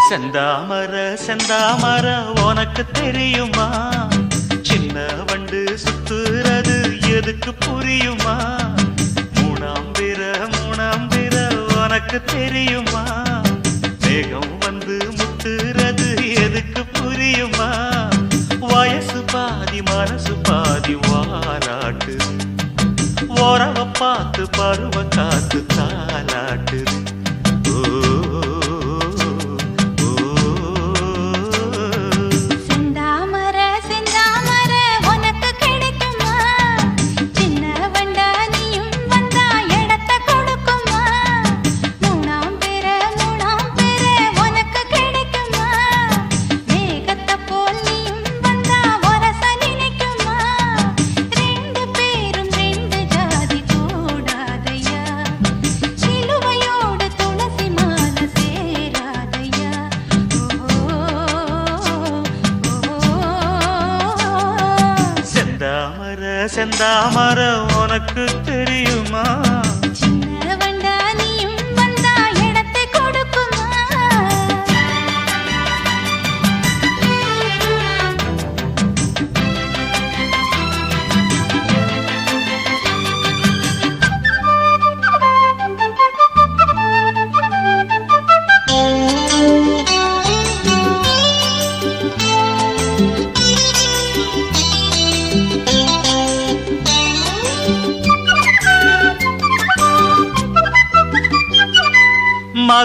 செந்தாமர செந்தாமர உனக்கு தெரியுமா? சின்ன வண்டு சுத்துறது எதுக்கு புரியுமா? மூணாம் பிற உனக்கு தெரியுமா? வேகம் வந்து முத்துறது எதுக்கு புரியுமா? வயசு பாதி மனசு பாதி வாராட்டு, உறவ பார்த்து பருவ காத்து தாலாட்டுது. செந்தாமர உனக்கு தெரியுமா? சின்ன வண்டா நீயும் வந்தா இடத்தை கொடுக்குமா?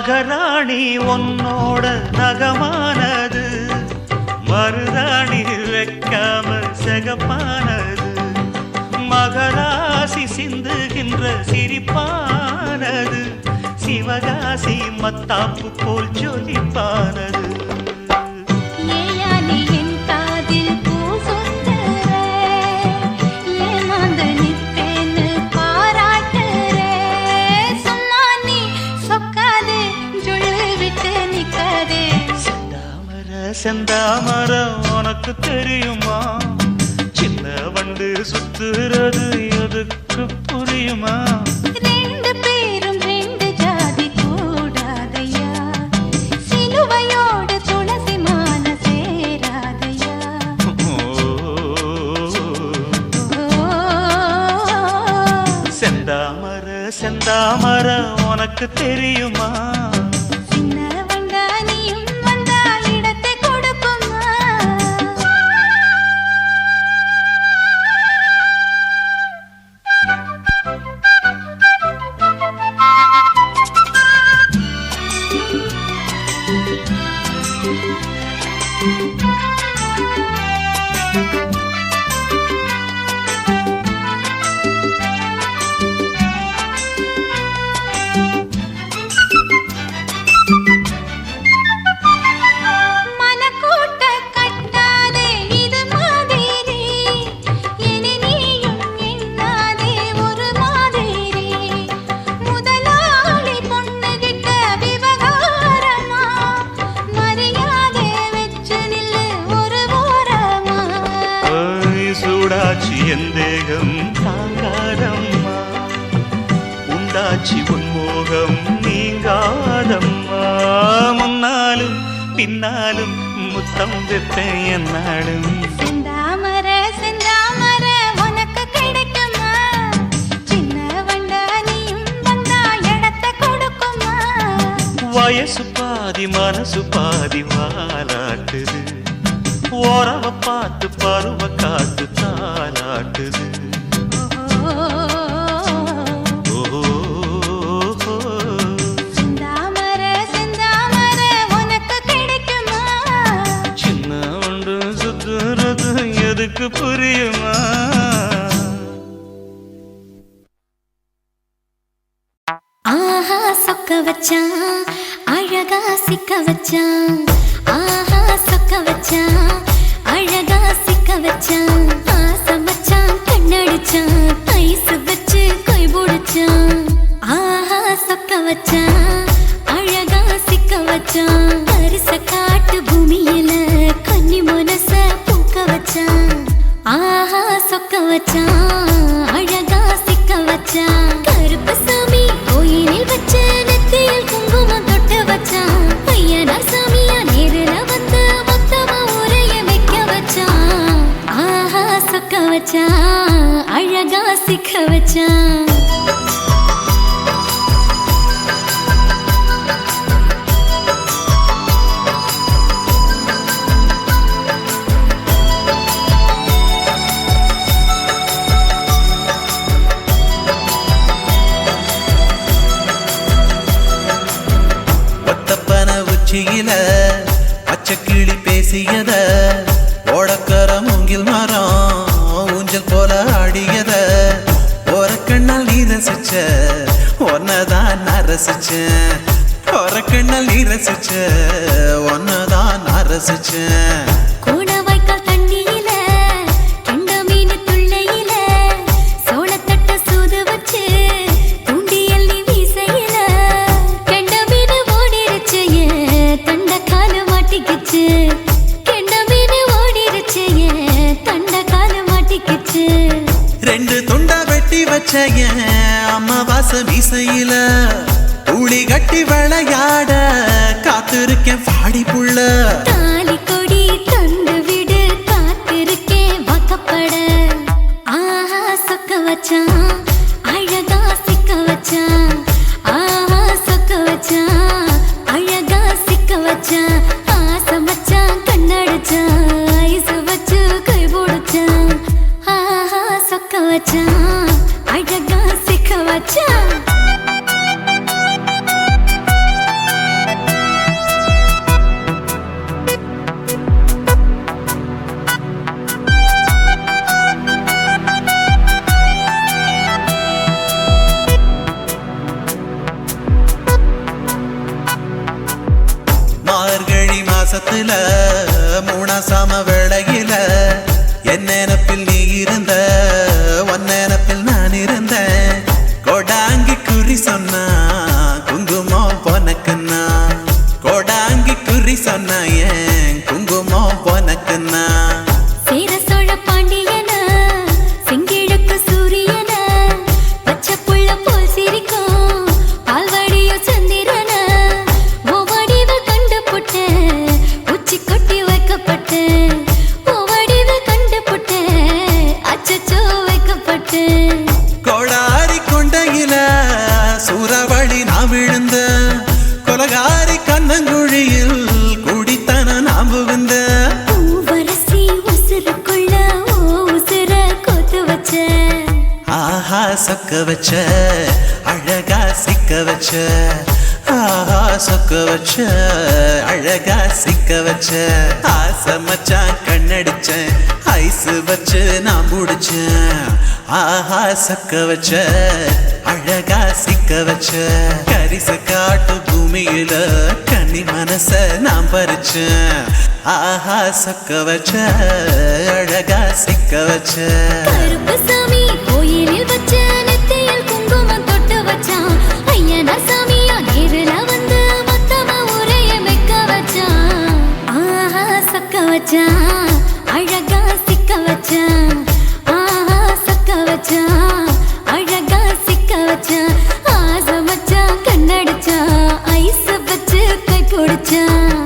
மகராணி உன்னோட நகமானது மருதாணி வைக்காம செகப்பானது மகராசி சிந்துகின்ற சிரிப்பானது சிவகாசி மத்தாப்பு போல் ஜொலிப்பானது செந்தாமரம் உனக்கு தெரியுமா சின்ன வண்டு சுத்துறது எதுக்கு புரியுமா ரெண்டு பேரும் ரெண்டு ஜாதி கூடாதையா சிலுவையோடு துளசி மான சேராதையா செந்தாமரம் உனக்கு தெரியுமா எந்தேகம் தாங்காதம்மா உண்டாச்சி உன்மோகம் நீங்காதம்மா முன்னாலும் பின்னாலும் முத்தம் வைப்பேன் என்னாலும் செந்தாமர செந்தாமர உனக்கு கிடைக்குமா சின்ன வண்டா நீயும் வந்தா இடத்தை கொடுக்குமா வயசு பாதி மனசு பாதி வாலாட்டுது ஓரவ பார்த்து பருவ காத்து தாலாட்டுது செந்தாமர செந்தாமர உனக்கு கிடைக்குமா சின்ன ஒன்று சுத்துறது எதுக்கு புரியுமா ஆஹா சொக்க வச்சான் அழகா சிக்க வச்சான் ஆஹா சொக்க வச்சான் அழகா சிக்க வச்சான் ஆசை வச்சான் கண்ணடிச்சான் ஐசு வச்சு கை பிடிச்சான் ஆஹா சொக்க வச்சான் அழகா சிக்க வச்சான் அரிச காட்டு பூமியில கன்னி மனச பூக்க வச்சான் ஆஹா சொக்க வச்சான் அழகா சிக்க வச்சான் கருப்பு சாமி கோயிலில் வச்ச நெத்தியில் குங்குமம் தொட்டு வச்சான் ஐயனா சாமியா நேரில் வந்து மொத்தமா உரைய வைக்க வச்சான் ஆஹா சொக்க வச்சான் அழகா சிக்க வச்சான் உச்சியில பச்சைக்கிளி பேசியத ஓடக்கர மூங்கில் மரம் ஊஞ்சல் போல ஆடியத ஒரு கண்ணால் நீ ரசிச்ச ஒன்னதான் நான் ரசிச்சேன் ஒரு கண்ணால் நீ ரசிச்ச ஒன்னதான் நான் ரசிச்சேன் கோணவாய்க்கால் தண்ணியில கெண்ட மீன் துள்ளையில சோளத்தட்ட சூது வச்சு தூண்டியல் நீ வீசையில கெண்ட மீன் ஓடிருச்சு தண்ட கால மாட்டிக்கிச்சு கெண்ட மீன் ஓடிருச்சு தண்ட கால மாட்டிக்கிச்சு ரெண்டு துண்டா வெட்டி வச்ச அம்மாவாச வீசையில ஊழி கட்டி விளையாட காத்திருக்கேன் பாடி புள்ள தாலி கொடி தந்து விடு காத்திருக்கேன் வாக்கப்பட ஆஹா சொக்க வச்சான் அழகா சிக்க வச்சான் ஆஹா சொக்க வச்சான் அழகா சிக்க வச்சான் ஆசை வச்சான் கண்ணடிச்சான் ஐசு வச்சு கை போடுச்சான் ஆஹா சொக்க வச்சான் அழகா சிக்க வச்சான் மாசத்துல மூணாசாம வேளையில என் நினப்பில் நீ இருந்த உன் நினப்பில் நான் இருந்தேன் கோடாங்கி குறி சொன்னா குங்குமம் பொனக்குன்னா கோடாங்கி குறி சொன்னா ஏன் குங்குமம் பொனக்குன்னா சேர சோழ பாண்டியன செங்கிழக்கு சூரியன பச்சை புள்ள போல் சிரிக்கும் பால்வடியோ சந்திரன ஓவடிவ கண்டுபுட்ட உச்சி கொட்டி வைக்கப்பட்ட ஓவடிவ கண்டுபுட்ட அச்சச்சோ வைக்கப்பட்ட கோடாரி கொண்டையில சூறாவளி நான் விழுந்த கொலகாரி கண்ணங்குழியில் குடித்தன நான் புகுந்த பூவரசி உசுருக்குள்ள உசுர கொத்து வச்ச ஆஹா சொக்க வச்ச அழகா சிக்க வச்ச ஆஹா சொக்க வச்ச அழகா சிக்க வச்ச ஆசை மச்சான் கண்ணடிச்சேன் ஐஸ் வச்சு நான் முடிச்சேன் ஆஹா சொக்க வச்ச அழகா சிக்க வச்ச கரிச காட்டு பூமியில கன்னி மனச நான் பறிச்சேன் ஆஹா சொக்க வச்ச அழகா சிக்க வச்ச கருப்பு சாமி கோயிலில் வச்ச நெத்தியில் குங்குமம் தொட்டு வச்சான் ஐயனா சாமியா நேரில் வந்து மொத்தமா உரைய வைக்க வச்சான் ஆஹா சக்க வச்சான் அழகா சிக்க வச்சான் ஆஹா சக்க வச்சான் அழகா சிக்க வச்சான் ஆசை மச்சான் கண்ணடிச்சான் ஐஸ் வச்சு கை பிடிச்சான்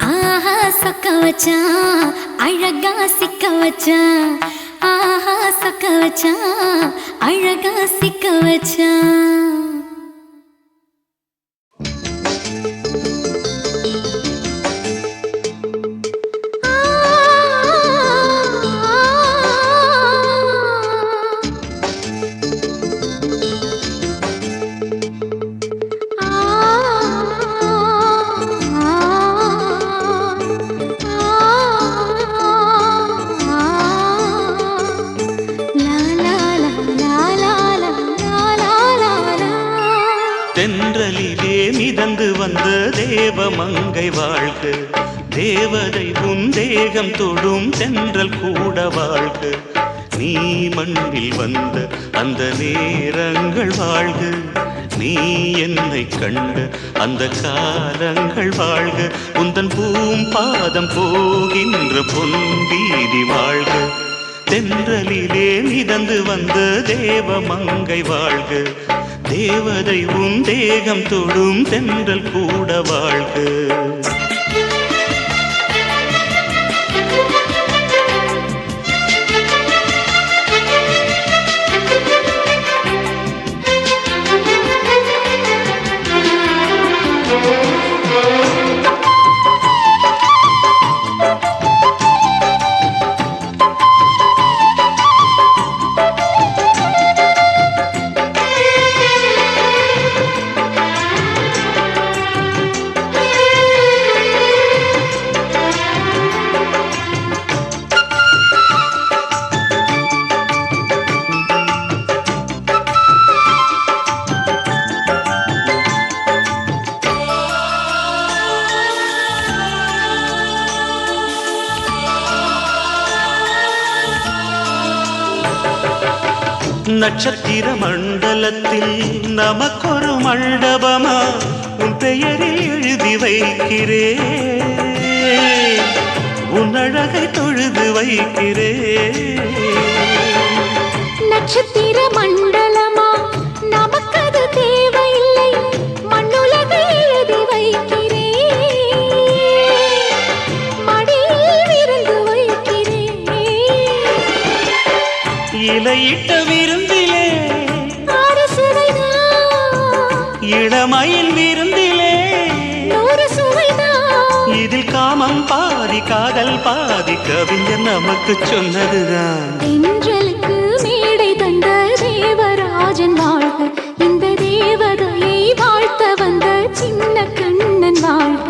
ஆஹா சொக்க வச்சான் அழகா சிக்க வச்சான் ஆஹா சொக்க வச்சான் அழகா சிக்க வச்சான் தென்றலிலே மிதந்து வந்த தேவமங்கை வாழ்க தேவதை உன் தேகம் தொடும் தென்றல் கூட வாழ்க நீ மண்ணில் வந்த அந்த நேரங்கள் வாழ்க நீ என்னை கண்ட அந்த காலங்கள் வாழ்க உந்தன் பூம்பாதம் போகின்ற பொன்வீதி வாழ்க தென்றலிலே மிதந்து வந்த தேவமங்கை வாழ்க தேவதை உன் தேகம் தொடும் தென்றல் கூட வாழ்க நட்சத்திர மண்டலத்தில் நமக்கொரு மண்டபமா உன் பெயரில் எழுதி வைக்கிறேன் உன் அழகை தொழுது வைக்கிறேன் நட்சத்திர மண்டலமா நமக்கது தேவையில்லை மண்ணுலகை எழுதி வைக்கிறேன் மடியில் விருந்து வைக்கிறேன் இலையிட்ட விருந்திலே இளமயில் விருந்திலே இதில் காமம் பாதி காதல் பாதி கவிஞர் நமக்கு சொன்னதுதான் தென்றலுக்கு மேடை தந்த தேவராஜன் வாழ்க இந்த தேவதையை வாழ்த்த வந்த சின்ன கண்ணன் வாழ்க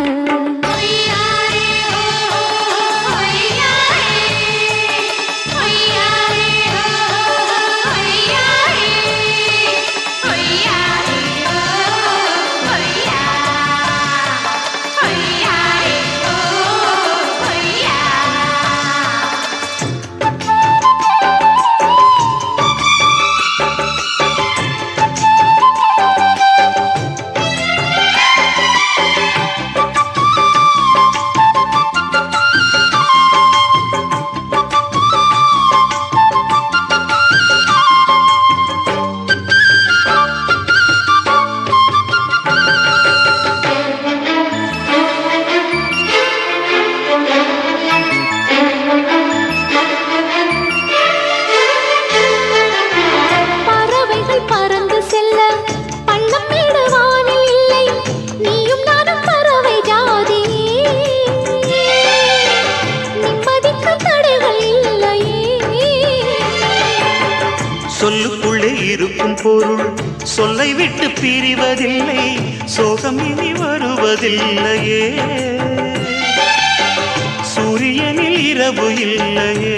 பெரும் பொருள் சொல்லை விட்டு பிரிவதில்லை, சோகம் இனி வருவதில்லையே. சூரியனில் இரவு இல்லையே.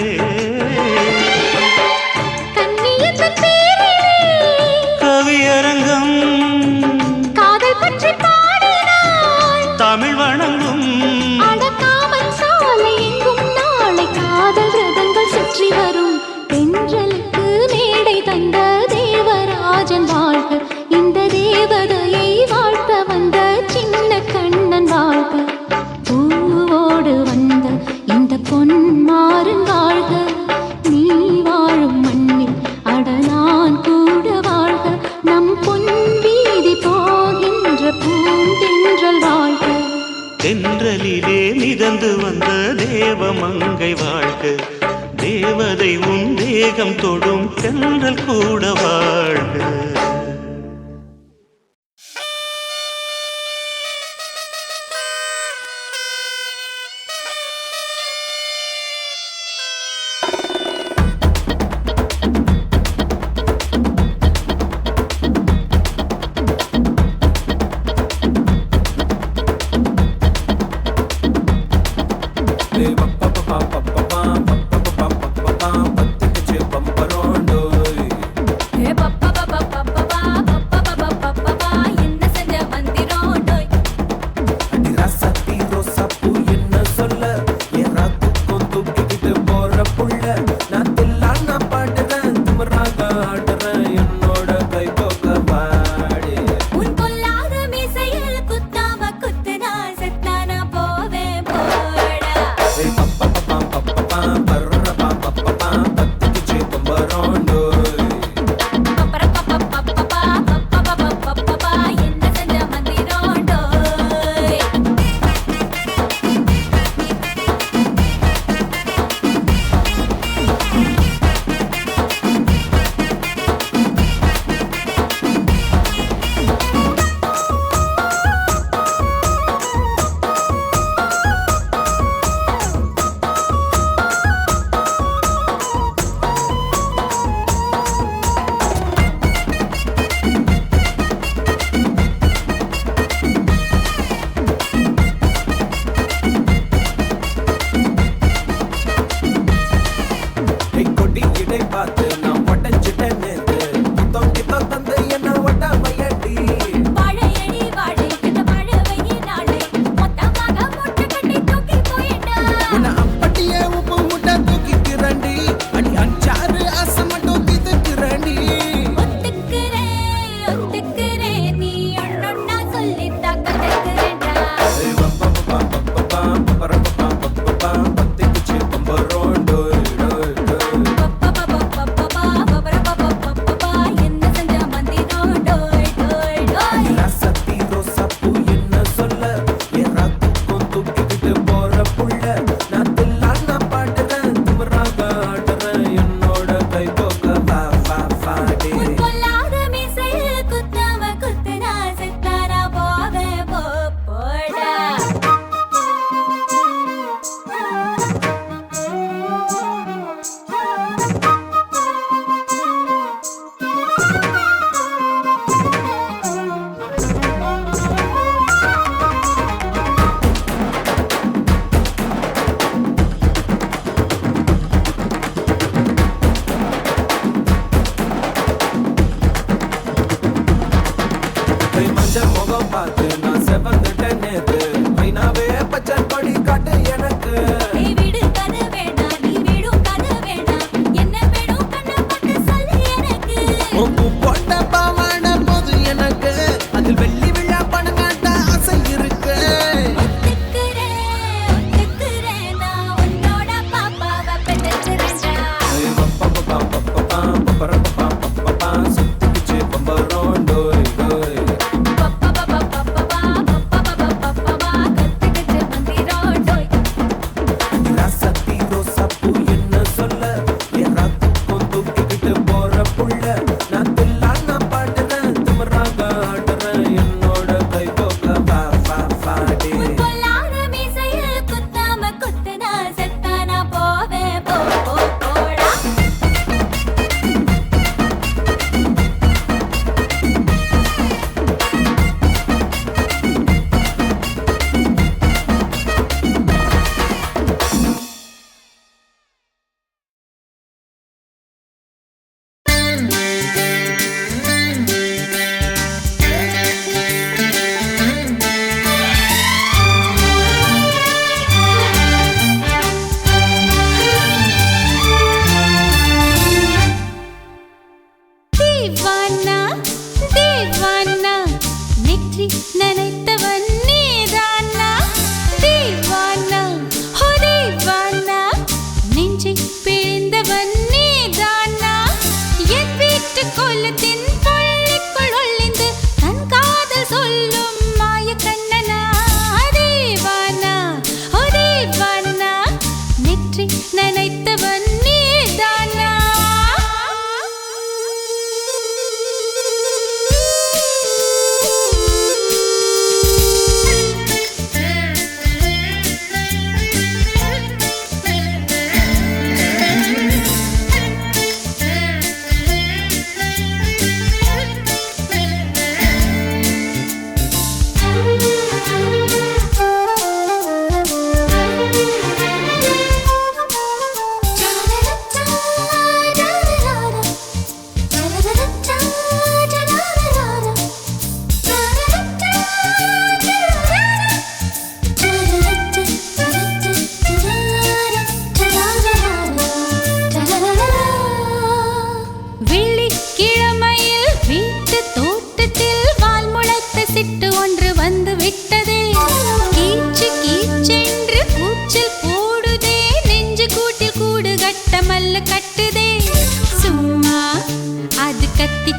கண்ணியத்தின் பேரிலே கவியரங்கம் காதல் பற்றி பாடினாள். தமிழ் வணங்கும் அடக்காமல் சாலை எங்கும் நாளை காதல் ரதங்கள் சுற்றி வரும். தென்றலுக்கு மேடை தந்த தேவராஜன் வாழ்க, இந்த தேவதையை வாழ்த்த வந்த சின்ன கண்ணன் வாழ்க. பூவோடு வந்த இந்த பொன்மாறன் வாழ்க, நீ வாழும் மண்ணில் அட நான் கூட வாழ்க. நம் பொன் வீதி போகின்ற பூந்தென்றல் வாழ்க. தென்றலிலே மிதந்து வந்த தேவமங்கை வாழ்க, தேவதை உன் தேகம் தொடும் தென்றல் கூட வாழ்க. உன் பொல்லாத மீசையில் குத்தாம குத்துனா செத்தானா போவே போடா.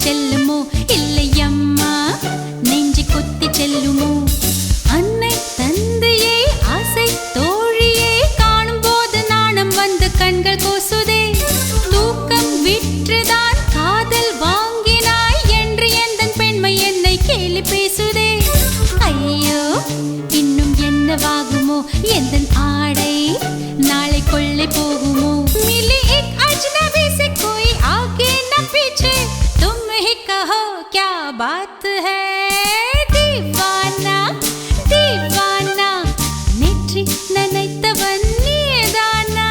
செல்லுமோ இல்லையம்மா நெஞ்சு கொத்தி செல்லுமோ அன்னை தந்தையே ஆசை தோழியே காணும் போது நாணம் வந்து கண்கள் கோசுதே தூக்கம் விற்றுதான் காதல் வாங்கினாய் என்று எந்தன் பெண்மை என்னை கேலி பேசுதே ஐயோ இன்னும் என்னவாகுமோ எந்தன் ஆடை நாளை கொள்ளை போகுமோ मिली एक अजनबी से कोई आगे न पीछे तुम ही कहो क्या बात है दीवाना दीवाना नेற்றி நினைத்தவன் நீதானா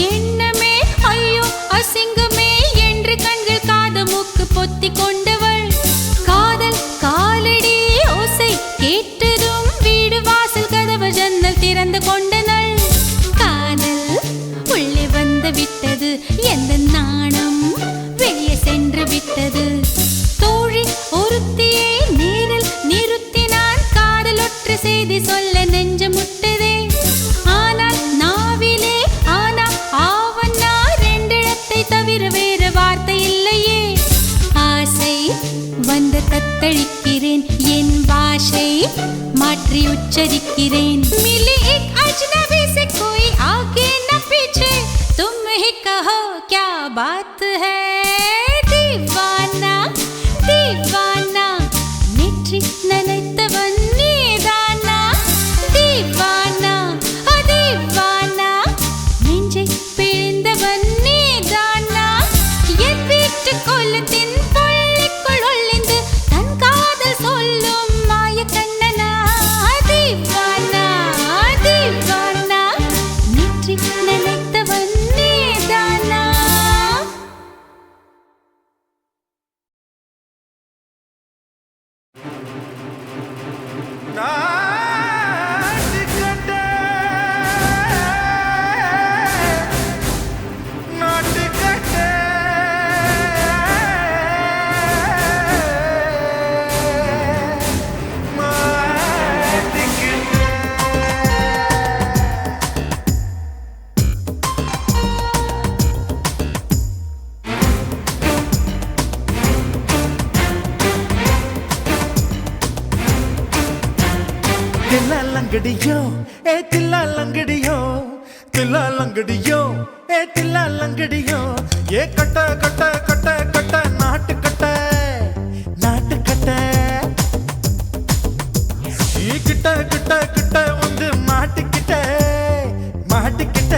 எண்ணமே ஐயோ அசிங்கமே என்று கண்கள் காது மூக்கு பொத்தி கொண்டவள் காதல் காலடி ஓசை கேட்டதும் வீடு வாசல் கதவு ஜன்னல் திறந்து கொண்டனள் காதல் உள்ளே வந்து விட்டது எந்த நாணம் வெளியே சென்று விட்டது தோழி ஒருத்தியை நேரில் நிறுத்தினான் காதல் ஒற்று செய்தி சொல்ல நெஞ்சு முட்டதே ஆனால் நாவிலே ஆனா ஆவன்னா ரெண்டிடத்தை தவிர வேறு வார்த்தை இல்லையே ஆசை வந்து தத்தளிக்கிறேன் என் பாஷை மாற்றி உச்சரிக்கிறேன் मिली एक अजनबी से कोई आगे न पीछे तुम ही कहो क्या बात है दीवाना दीवाना नेற்றி நினைத்தவன் நீதானா दीवाना दीवाना நெஞ்சை பிழிந்தவன் நீதானா என் வீட்டு கொல்லத்தின் பள்ளிக்குள் ஒளிந்து தன் காதல் சொல்லும் மாய கண்ணனா दीवाना दीवाना நெற்றி நினைத்தவன் நீதானா தில்லா லங்கடியோ ஏ தில்லா லங்கடியோ தில்லா லங்கடியோ ஏ தில்லா லங்கடியோ ஏ கட்ட கட்ட கட்ட கட்ட நாட்டு கட்ட நாட்டு கட்ட நீ கிட்ட கிட்ட கிட்ட வந்து மாட்டிக்கிட்ட மாட்டிக்கிட்ட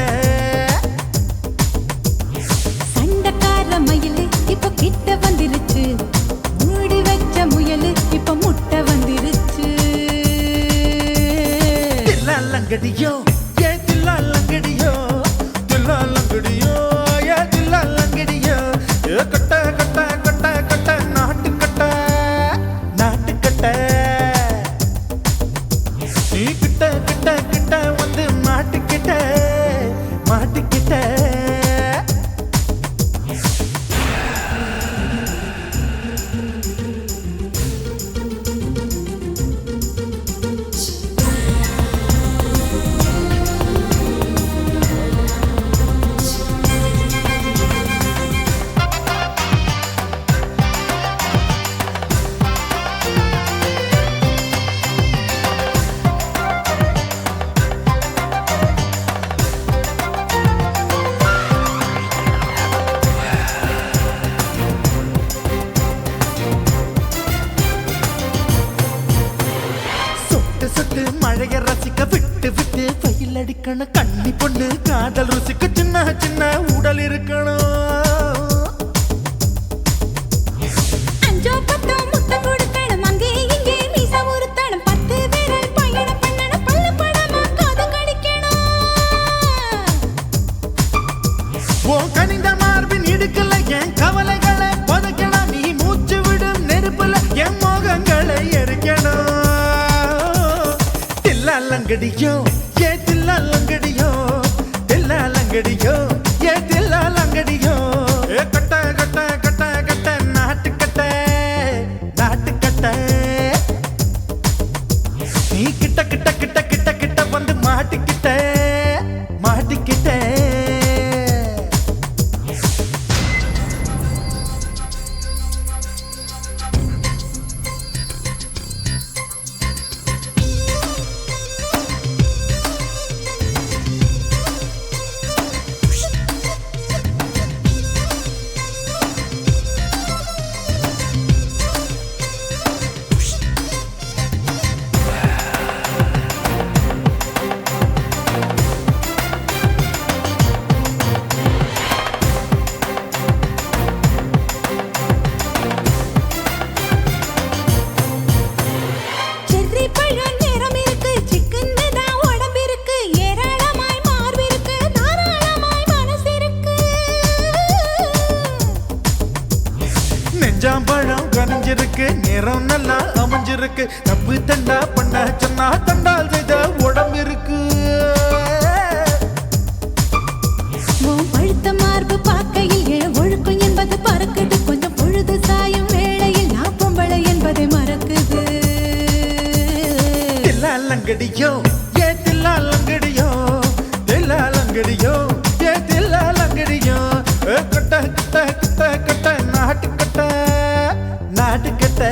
சண்டக்கார மயிலு இப்ப கிட்ட வந்துருச்சு மூடி வச்ச முயலு இப்ப முட்டை வந்துருச்சு தில்லா லங்கடியோ ஏ தில்லா லங்கடியோ தில்லா லங்கடியோ ஏ தில்லா லங்கடியோ ஏ கட்ட கட்ட கட்ட கட்ட நாட்டு கட்ட நாட்டு கட்ட நீ கிட்ட கிட்ட கிட்ட வந்து மாட்டிக்கிட்ட மாட்டிக்கிட்ட மழைய ரசிக்க விட்டு விட்டு பயில் அடிக்கணும் கண்ணி பொண்ணு காதல் ருசிக்க சின்ன சின்ன உடல் இருக்கணும் அஞ்சோ பத்தோ முட்டை கொடுக்கணும் அங்கே இங்கே மீச உருத்தணும் 10 விரல் பயணம் பண்ணணும் பல்ல படமா காது கடிக்க தில்லாலங்கடியோ ஏ தில்லாலங்கடியோ தில்லாலங்கடியோ ஏ தில்லாலங்கடியோ ஏ கட்ட கட்ட கட்ட கட்ட நாட்டு கட்ட நாட்டு கட்ட நீ கிட்ட கிட்ட கிட்ட கிட்ட கிட்ட வந்து மாட்டிக்கிட்ட மாட்டிக்கிட்ட செர்ரி பழம் நிறம் இருக்கு சிக்கன்னு தான் உடம்பிருக்கு ஏராளமாய் மார்பிருக்கு தாராளமாய் மனசிருக்கு நெஞ்சாம்பழம் கனிஞ்சிருக்கு நிறம் நல்லா அமைஞ்சிருக்கு தப்பு தண்டா பண்ண சொன்னா தண்டால் செய்த உடம்பு இருக்கு உன் பழுத்த மார்பு பார்க்கையில் என் ஒழுக்கம் என்பது பறக்குது கொஞ்சம் பொழுது சாயும் வேளையில் நான் பொம்பளை என்பதை மறக்குது தில்லாலங்கடியோ ஏ தில்லாலங்கடியோ தில்லாலங்கடியோ ஏ தில்லாலங்கடியோ கட்ட கட்ட கட்ட கட்ட நாட்டு கட்ட நாட்டு கட்ட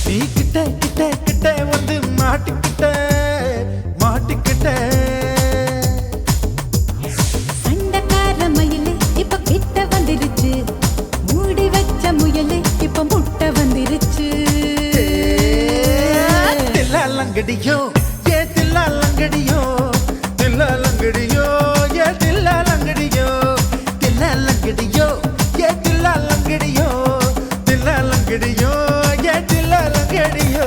நீ கிட்ட கிட்ட கிட்ட வந்து மாட்டிக்கிட்ட மாட்டிக்கிட்ட சண்டைக்கார மயிலு இப்ப கிட்ட வந்துருச்சு மூடி வச்ச முயலு இப்ப முட்டை வந்துருச்சு தில்லாலங்கடியோ ஏ தில்லாலங்கடியோ தில்லாலங்கடியோ ஏ தில்லாலங்கடியோ தில்லாலங்கடியோ ஏ தில்லாலங்கடியோ தில்லாலங்கடியோ ஏ தில்லாலங்கடியோ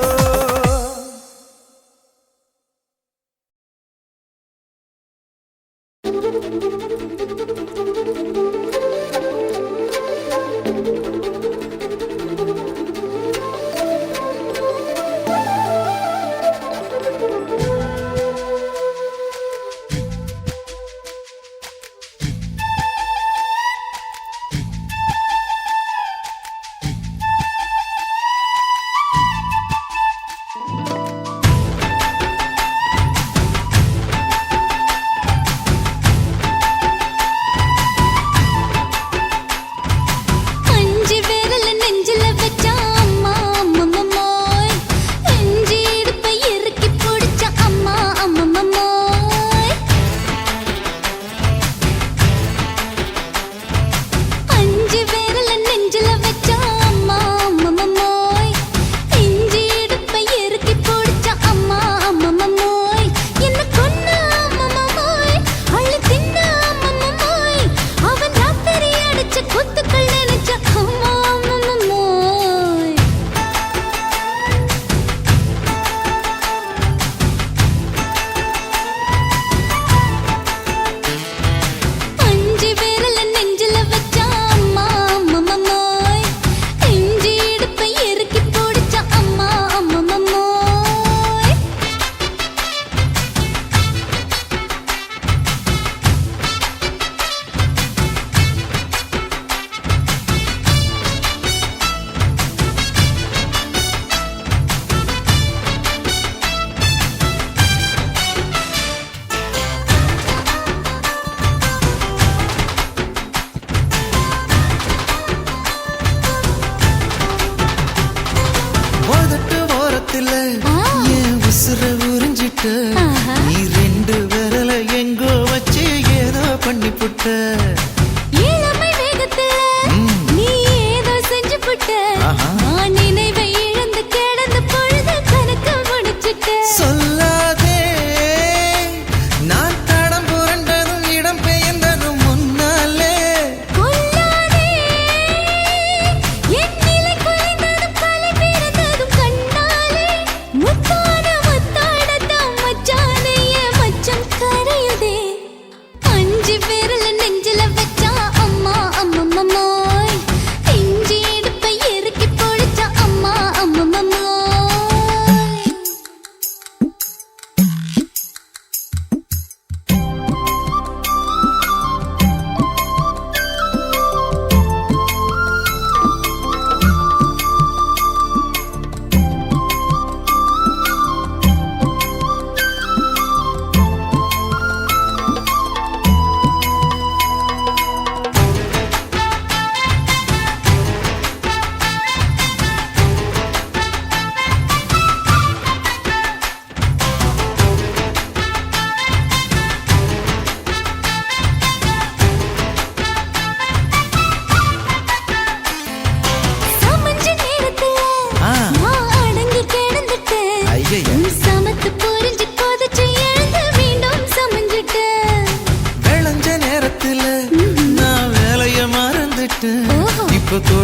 அஞ்சு விரல நெஞ்சில வச்சா அம்மா அம்மம்மம்மோய் அஞ்சு இடுப்பை இறுக்கி பிடிச்ச அம்மா அம்மம்மம்மோய் அஞ்சு விரல நெஞ்சில வச்சா அம்மா அம்மம்மம்மோய் அஞ்சு இடுப்பை இறுக்கி பிடிச்ச அம்மா அம்மம்மம்மோய் என்ன கொன்ன அம்மம்மம்மோய் அள்ளி தின்ன அம்மம்மம்மோய் அவன் ராத்திரி அடிச்ச குத்துக்கள் நினைச்ச அம்மா அம்மம்மம்மோய் அஞ்சு விரல நெஞ்சில வச்சா அம்மா அம்மம்மம்மோய் அஞ்சு இடுப்பை இறுக்கி பிடிச்ச அம்மா அம்மம்மம்மோய் உதட்டு ஓரத்துல என் உசுர உறிஞ்சிட்ட ஆஹா. நீ ரெண்டு விரல எங்கோ வச்சு ஏதோ பண்ணி புட்ட இளமை வேகத்துல நீ ஏதோ செஞ்சு புட்ட ஆஹா. நான் நினைவை இழந்து கிடந்த பொழுது கணக்கு முடிச்சிட்ட சொல்லாதே நான் தடம் புரண்டதும் இடம் பெயர்ந்ததும் முன்னாலே கொல்லாதே என் நிலை குறைந்ததும் கலை பிறந்ததும் கண்ணாலே முத்தான முத்தாடத்தான் மச்சானையே மச்சம் கரையுதே அஞ்சு விரல நெஞ்சில வச்ச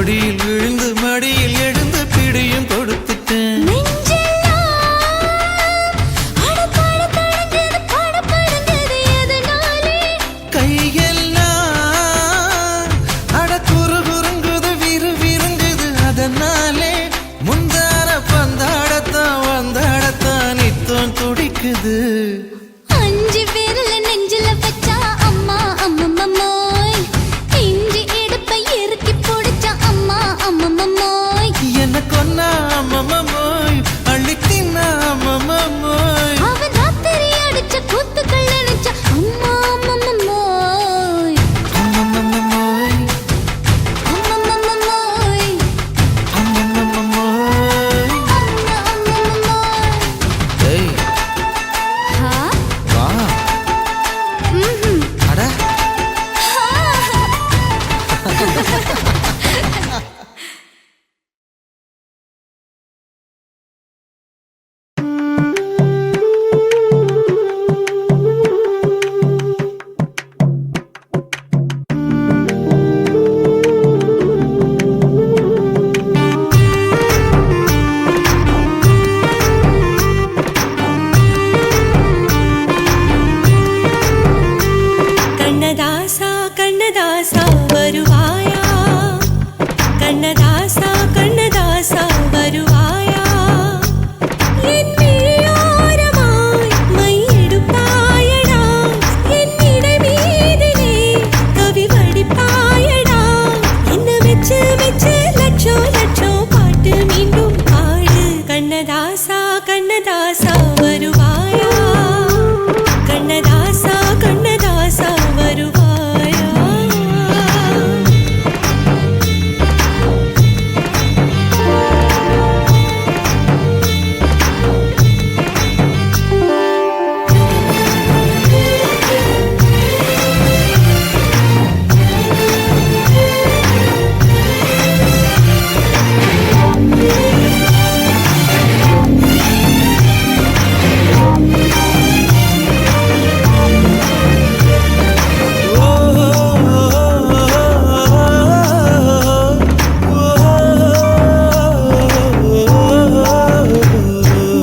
மடியில் விழுந்து மடியில் எழுந்து பிடியும் கொடுத்துட்டேன். கையெல்லாம் அட குறு குறுங்குது விறு விருங்குது அதனாலே முந்தார பந்தாடத்தான் வந்தாடத்தான் நித்தம் துடிக்குது. அஞ்சு பேர்ல நெஞ்சில வச்சா அம்மா அம்மம்மோய், இஞ்சி எடுப்பை இறுக்கி பிடிச்சா அம்மா அம்மம்மோய், என்ன கொன்னா அம்மம்மோய் அள்ளி தின்னா அம்மம்மோய், அவன் ராத்திரி அடிச்ச கூத்துக்கள் நினைச்சா அம்மா அம்மம்மோய், அம்மம்மோய் அம்மம்மோய், அம்மம்மோய். அம்மா அம்மம்மோய். ஏய் ஹா? வா ம்ஹும். அட கண்ணதாசா கண்ணதாசா வருவாயா, கண்ணதாசா கண்ணதாசா வருவாயா, என் விழியோரமாய் மையெடுப்பாயடா, என் இடை மீதிலே கவி வடிப்பாயடா, என்ன வெச்சு வெச்சு லட்சம் லட்சம் பாட்டு மீண்டும் பாடு. கண்ணதாசா கண்ணதாசா வருவாயா, கண்ணதாசா கண்ணதாசா வருவாயா.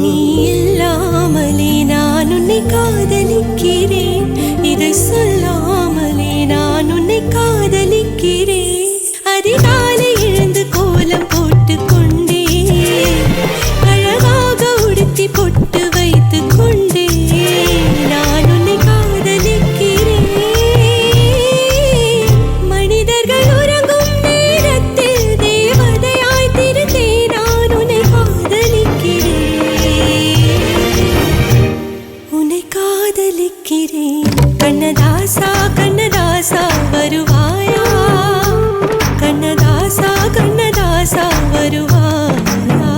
நீ இல்லாமலே நான் உன்னை காதலிக்கிறேன், இதை சொல்லாமலே நான் உன்னை காதலிக்கிறேன். அதிகாலை எழுந்து கோலம் போட்டு கொண்டே, அழகாக உடுத்தி பொட்டு வைத்து கொண்டே, நான் உன்னை காதலிக்கிறேன். மனிதர்கள் உறங்கும் நேரத்தில் தேவதையாய் திருந்தே நான் உன்னை காதலிக்கிறேன், உன்னை காதலிக்கிறேன். கண்ணதாசா கண்ணதாசா வருவாயா, கண்ணதாசா கண்ணதாசா வருவாயா.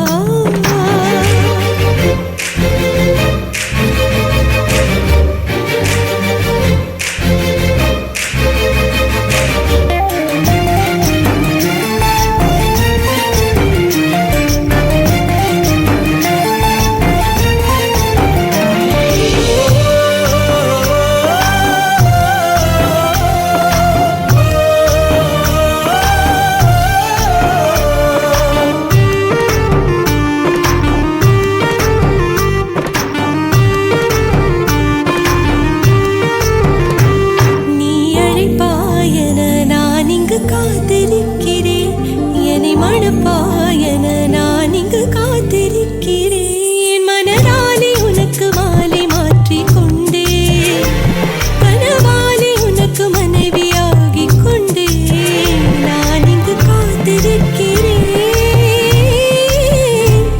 நீ அழைப்பாயன நான் இங்கு காத்திருக்கிறேன், என்னை மணப்பாயன நான் இங்கு காத்திருக்கிறேன். மனதாலே உனக்கு மாலை மாற்றிக் கொண்டே, கனவாலே உனக்கு மனைவியாகிக் கொண்டே, நான் இங்கு காத்திருக்கிறேன்.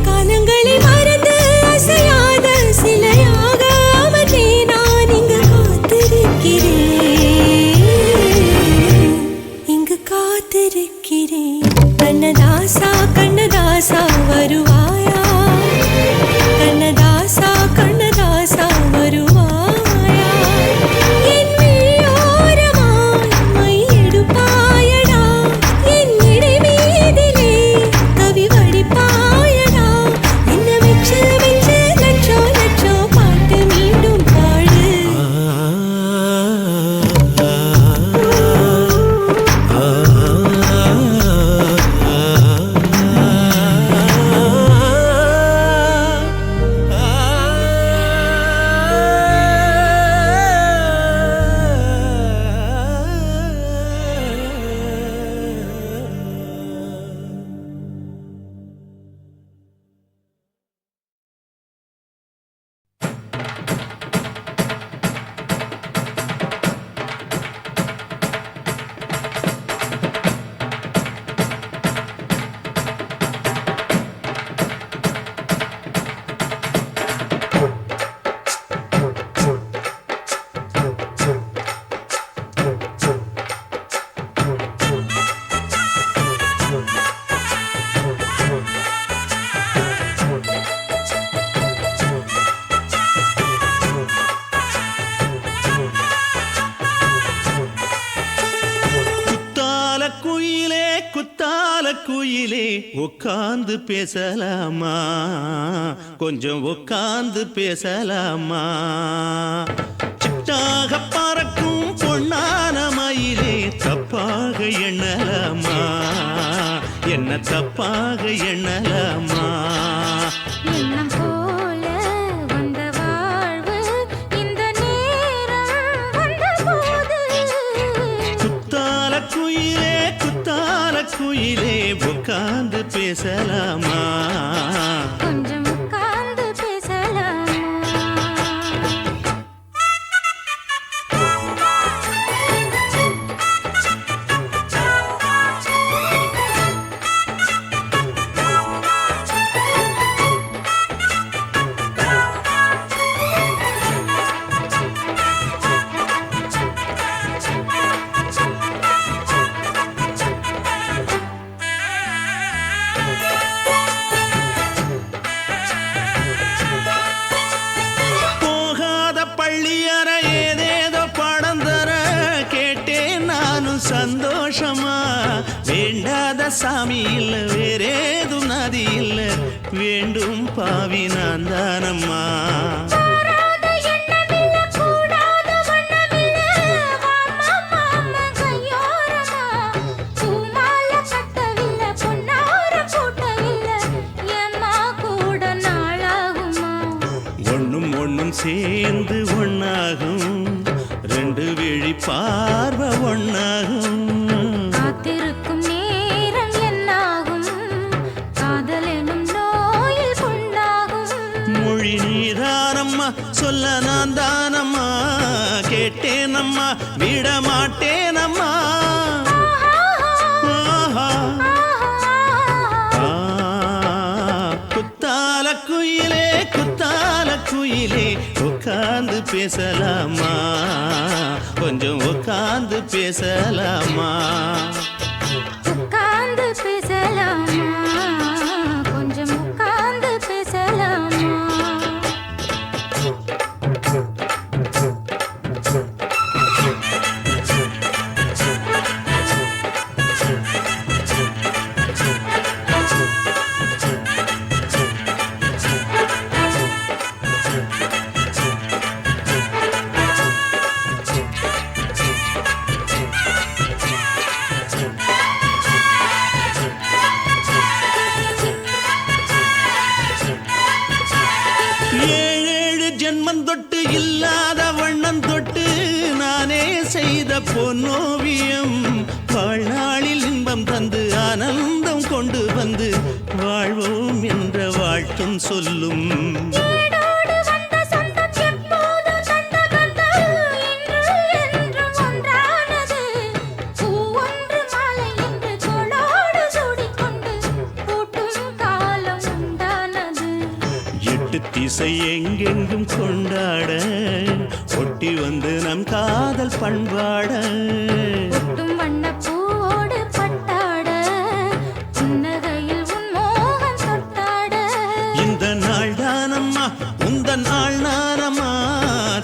காலங்களை மறந்து அசையாத சிலையாக அமர்ந்தே நான் இங்கு காத்திருக்கிறேன், இங்கு காத்திருக்கிறேன். கண்ணதாசா கண்ணதாசா வருவாயா, கண்ணதாசா கண்ணதாசா வருவாயா, என் விழியோரமாய் மையெடுப்பாயடா, என் இடை மீதிலே கவி வடிப்பாயடா, என்ன வெச்சு வெச்சு லட்சம் லட்சம் பாட்டு மீண்டும் பாடு. ஆ குயிலே உட்கார்ந்து பேசலாமா கொஞ்சம் உட்கார்ந்து பேசலாமா சிட்டாக பறக்கும் பொன்னான மயிலே தப்பாக எண்ணலாமா என்ன தப்பாக எண்ணலாமா எண்ணம் போல வந்த வாழ்வு இந்த நேரம் வந்தபோது குத்தால குயிலே உட்கார்ந்து பேசலாமா கொஞ்சம் உட்கார்ந்து பேசலாமா போகாத பள்ளியற ஏதேதோ பாடம் தர கேட்டேன் நானும் சந்தோஷமா வேண்டாத சாமி இல்ல வேறேதும் நதி இல்ல வேண்டும் பாவி நான் தானம்மா கூடாத எண்ணமில்ல கூடாத வண்ணமில்ல வாமா மாமா கையோரமா பூமால கட்டவில்லை பொன்னார கூட்டவில்லை ஏம்மா கூட நாளாகுமா ஒண்ணும் சேர்ந்து ஒண்ணாகும் ரெண்டு விழி பார்வை ஒண்ணாகும் காத்திருக்கும் நேரம் என்னாகும் காதல் எனும் நோயில் புண்ணாகும் மொழி நீதானம்மா சொல்ல நான் தானம்மா கேட்டேனம்மா விட மாட்டேனம்மா ஆஹா. ஆ, குத்தால குயிலே உட்கார்ந்து பேசலாமா கொஞ்சம் உட்கார்ந்து பேசலாமா உட்கார்ந்து பேசலாமா கொஞ்சம் உட்கார்ந்து பேசலாமா ஏழேழு ஜென்மம் தொட்டு இல்லாத வண்ணம் தொட்டு நானே செய்த பொன்னோவியம் வாழ்நாளில் இன்பம் தந்து ஆனந்தம் கொண்டு வந்து வாழ்வோம் என்ற வாழ்த்தும் சொல்லும் ஏடோடு வந்த சொந்தம் எப்போதும் தந்த பந்தம் இன்று என்றும் ஒன்றானது பூ ஒன்று மாலை என்று தோளோடு சூடிக்கொண்டு பூட்டும் காலம் உண்டானது எட்டு திசை எங்கெங்கும் கொண்டாட ஒட்டி வந்து நம் காதல் பண்பாட ஒட்டும் வண்ண பூவோடு பட்டாட புன்னகையில் உன் மோகம் தொட்டாட இந்த நாள் தானம்மா உந்த நாள் நானம்மா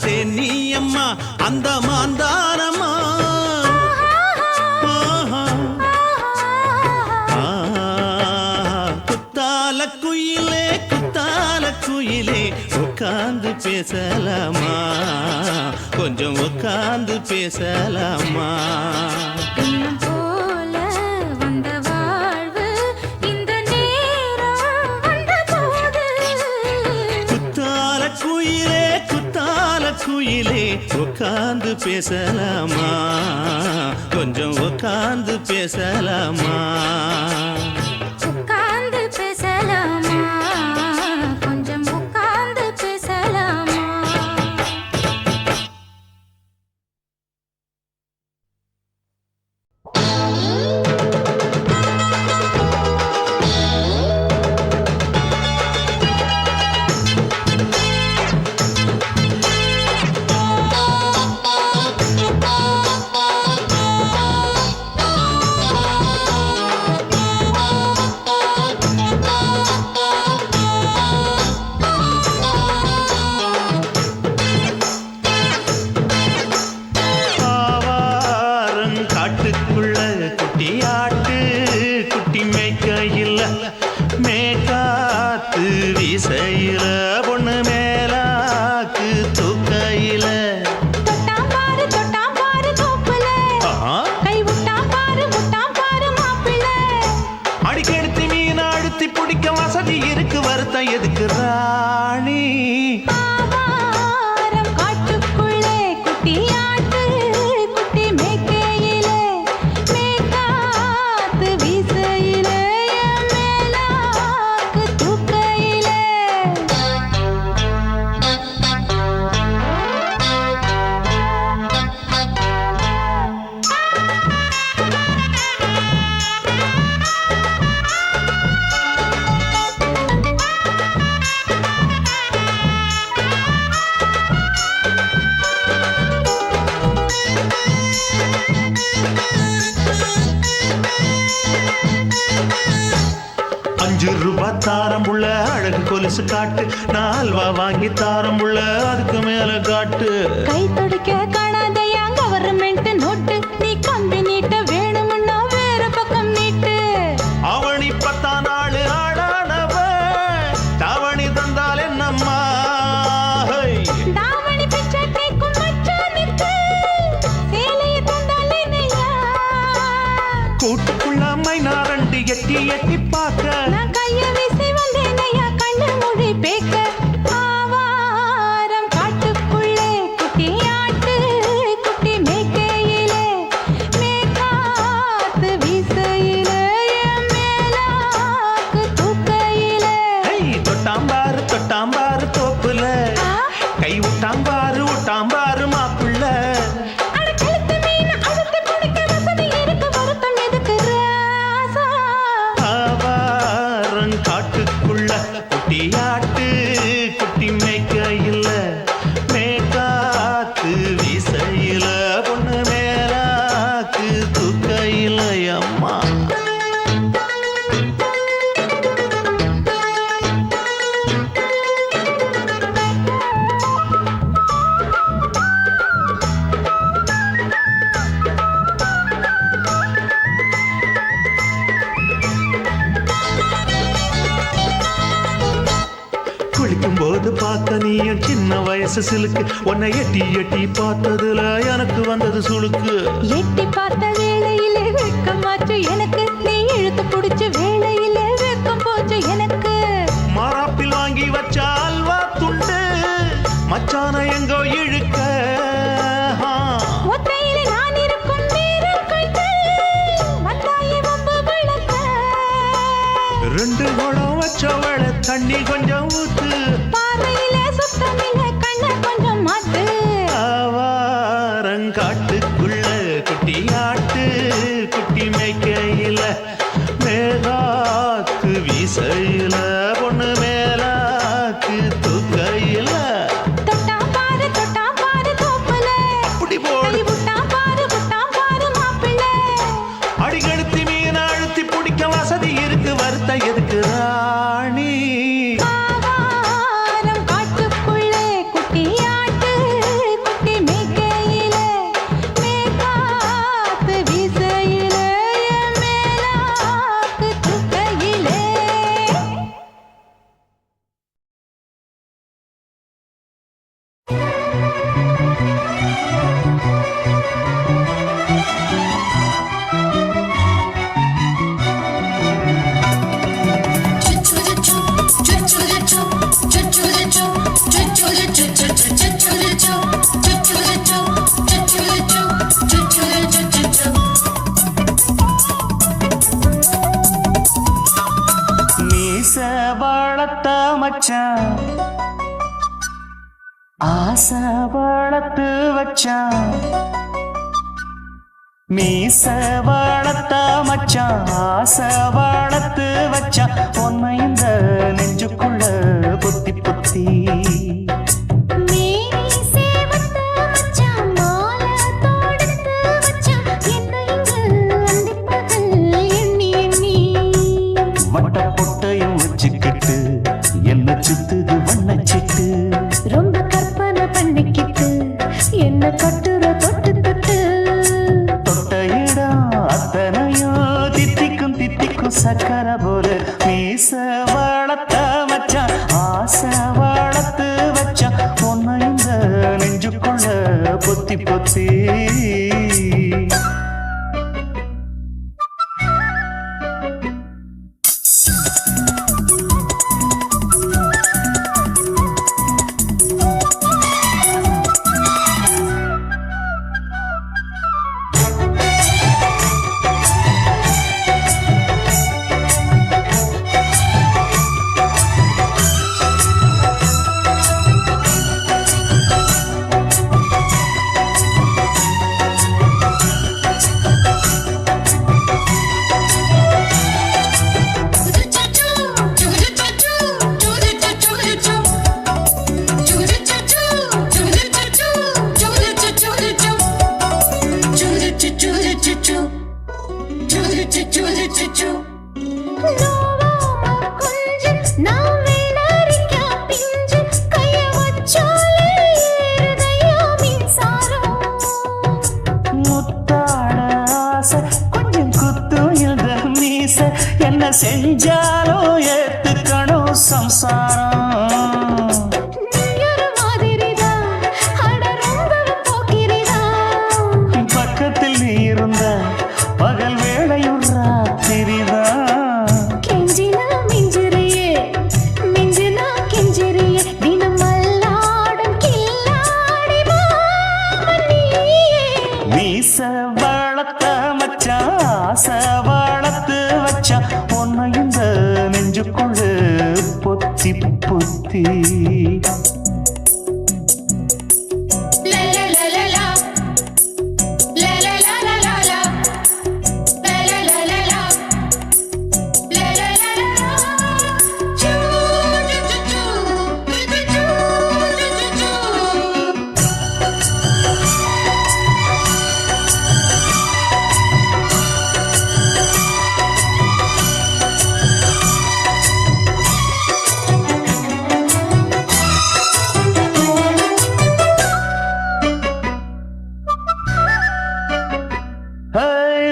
தென்னியம்மா அந்த மாந்தானம்மா ஆஹா. ஆ, குத்தால குயிலே உட்கார்ந்து பேசலாமா கொஞ்சம் உட்கார்ந்து பேசலாமா எண்ணம் போல வந்த வாழ்வு இந்த நேரம் வந்தபோது குத்தால குயிலே உட்கார்ந்து பேசலாமா கொஞ்சம் உட்கார்ந்து பேசலாமா உட்கார்ந்து பேசலாமா கொஞ்சம் உட்கார்ந்து பேசலாமா ஆ மேகாத்து வீசையில பொண்ணு மேலாக்கு தூக்கையில தொட்டாம் பாரு தோப்புல கை விட்டாம் பாரு மாப்பிள்ளை அடிக்கெடுத்து மீன் அழுத்தி பிடிக்க வசதி இருக்கு வருத்தம் எதுக்கு ராணி ஆவாரம் காட்டுக்குள்ளே குட்டியாட்டு குட்டி மேய்க்கையிலே மேகாத்து வீசையிலே மேலாக்கு தூக்கையிலே ₹5 தாரம் புள்ள அழகு கொலுசு காட்டு நான் அல்வா வாங்கி தாரம் புள்ள அதுக்கு மேல காட்டு கை துடிக்க காணாதையா கவர்மெண்ட் நோட்டு நீ கம்பி நீட்ட வேணும்னா வேற பக்கம் நீட்டு அவனி 10 நாள் ஆடானவ தாவணி தந்தால் என்னம்மா தாவணி பிச்சை கேக்கும் மச்சானுக்கு சேலைய தந்தாலே நையா கூட்டுக்குள்ள மைனாரண்டி எட்டி எட்டி பார்க்க நான் கைய வீசி வந்தேனையா கண்ணு மொழி பேக்க ஆவாரம் காட்டுக்குள்ளே குட்டியாட்டு குட்டி மேய்க்கையிலே மேகாத்து வீசையிலே மேலாக்கு தூக்கையிலே தொட்டாம்பாரு தோப்புல கை விட்டாம்பாரு மாப்பிள்ள அட கழுத்து மீன் அழுத்து பிடிக்க வசதி இருக்கு வருத்தம் எதுக்கு ராசா ஆவாரம் காட்டுக்குள்ள குட்டியாட்டு குட்டி மேய்க்கையில மேகாத்து வீசையில பொண்ணு மேலாக்கு தூக்கையில அம்மா குளிக்கும் போது பார்த்த நீயும் சின்ன வயசு சிலுக்கு உன்னை எட்டி எட்டி பார்த்ததுல எனக்கு வந்தது சுளுக்கு எட்டி பார்த்த வேளையிலே வெட்கமாச்சு எனக்கு நீ இழுத்து பிடிச்ச வேளையிலே வெட்கம் போச்சு எனக்கு மாறாப்பில் வாங்கி வச்ச அல்வா துண்டு மச்சான எங்கோ இழுக்க ஒத்தையிலே நான் இருக்கும் நேரம் கண்டு வந்தாயே வம்பு விளக்க 2 குடம் வச்சவள தண்ணி கொஞ்சம் ஊத்து பார்வையிலே சுத்தமில்லை கண்ணை கொஞ்சம் மாத்து ஆவாரங்காட்டுக்குள்ள குட்டியாட்டு குட்டி மேய்க்கையில மேலாக்கு வீசையில பொண்ணு மேலாக்கு தூக்கையில தொட்டாம் பாரு தோப்புல அப்படி போடு கை விட்டாம் பாரு மாப்பிள்ளை அடிக்கெடுத்து மீன் அழுத்தி பிடிக்க வசதி இருக்கு வருத்தம் எதுக்கு ராணி ஆவாரம் காட்டுக்குள்ளே குட்டியாட்டு குட்டி மேய்க்கையிலே மேகாத்து வீசையிலே மேலாக்கு தூக்கையிலே மீச வளர்த்த மச்சான் ஆசை வளர்த்து வச்சான் மீச வளர்த்த மச்சான் ஆசை வளர்த்து வச்சான் பொன்னை இந்த நெஞ்சுக்குள்ள பொத்தி பொத்தி வட்ட பொட்டையும் வச்சுக்கிட்டு என்ன சுத்துது வண்ணச்சிட்டு ரொம்ப கற்பனை பண்ணிக்கிட்டு என்ன கட்டுற தொட்டு தொட்டு தொட்ட இடம் அத்தனையோ தித்திக்கும் தித்திக்கும் சக்கர போல மீச வளர்த்த மச்சான் ஆசை வளர்த்து வச்சான் உன்னை இந்த நெஞ்சுக்குள்ள பொத்தி பொத்தி என்ன செஞ்சாலும் ஏத்துக்கணும் சம்சாரம் பக்கத்தில் நீ இருந்த பகல் வேளையும் ராத்திரிதான் கெஞ்சினா மிஞ்சிரியே மிஞ்சினா கெஞ்சிரியே தினம் அல்லாடும் கில்லாடி மாமணியே மீச வளர்த்த மச்சான் ஆசை வளர்த்து வச்சான் உன்னை இந்த நெஞ்சுக்குள்ள பொத்தி பொத்தி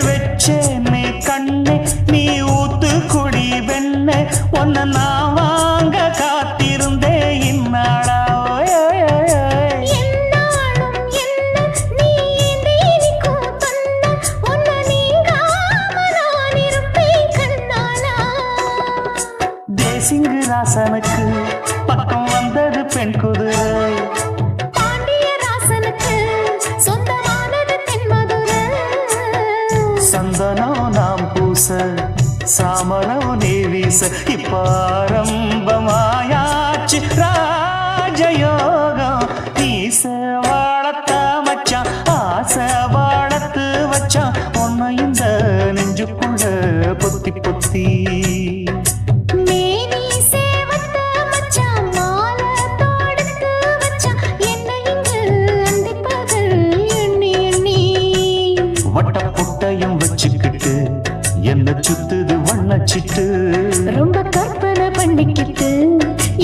வெச்சேனே கண்ணே நீ ஊத்து குடி வெண்ணே உன்னை நான் வாங்க காத்திருந்தே இந்நாளா என்னாலும் என்ன நீ நீக்கும் தந்த உன்னை நீங்காம நான் இருப்பேன் கண்ணாலா தேசிங்கு ராசனுக்கு பக்கம் வந்தது பெண் குதிரை பாண்டிய ராசனுக்கு சொந்தமானது தென்மதுரை சந்தனம் நாம் பூச சாமரம் நீ வீச இப்பாரம்பமாயாச்சு ராஜயோகம் நீச வாழத்த மச்சான் ஆசை வாழத்து வச்சான் உன்னை இந்த நெஞ்சுக்குள்ள பொத்தி பொத்தி மேனி சேவத்த மச்சான் மாலை தொடுத்து வச்சான் என்னை இங்கு அந்திப்பகல் எண்ணி எண்ணி வட்ட புட்டையும் வச்சுக்கிட்டு என்ன சுத்துது வண்ணச்சிட்டு ரொம்ப கற்பனை பண்ணிக்கிட்டு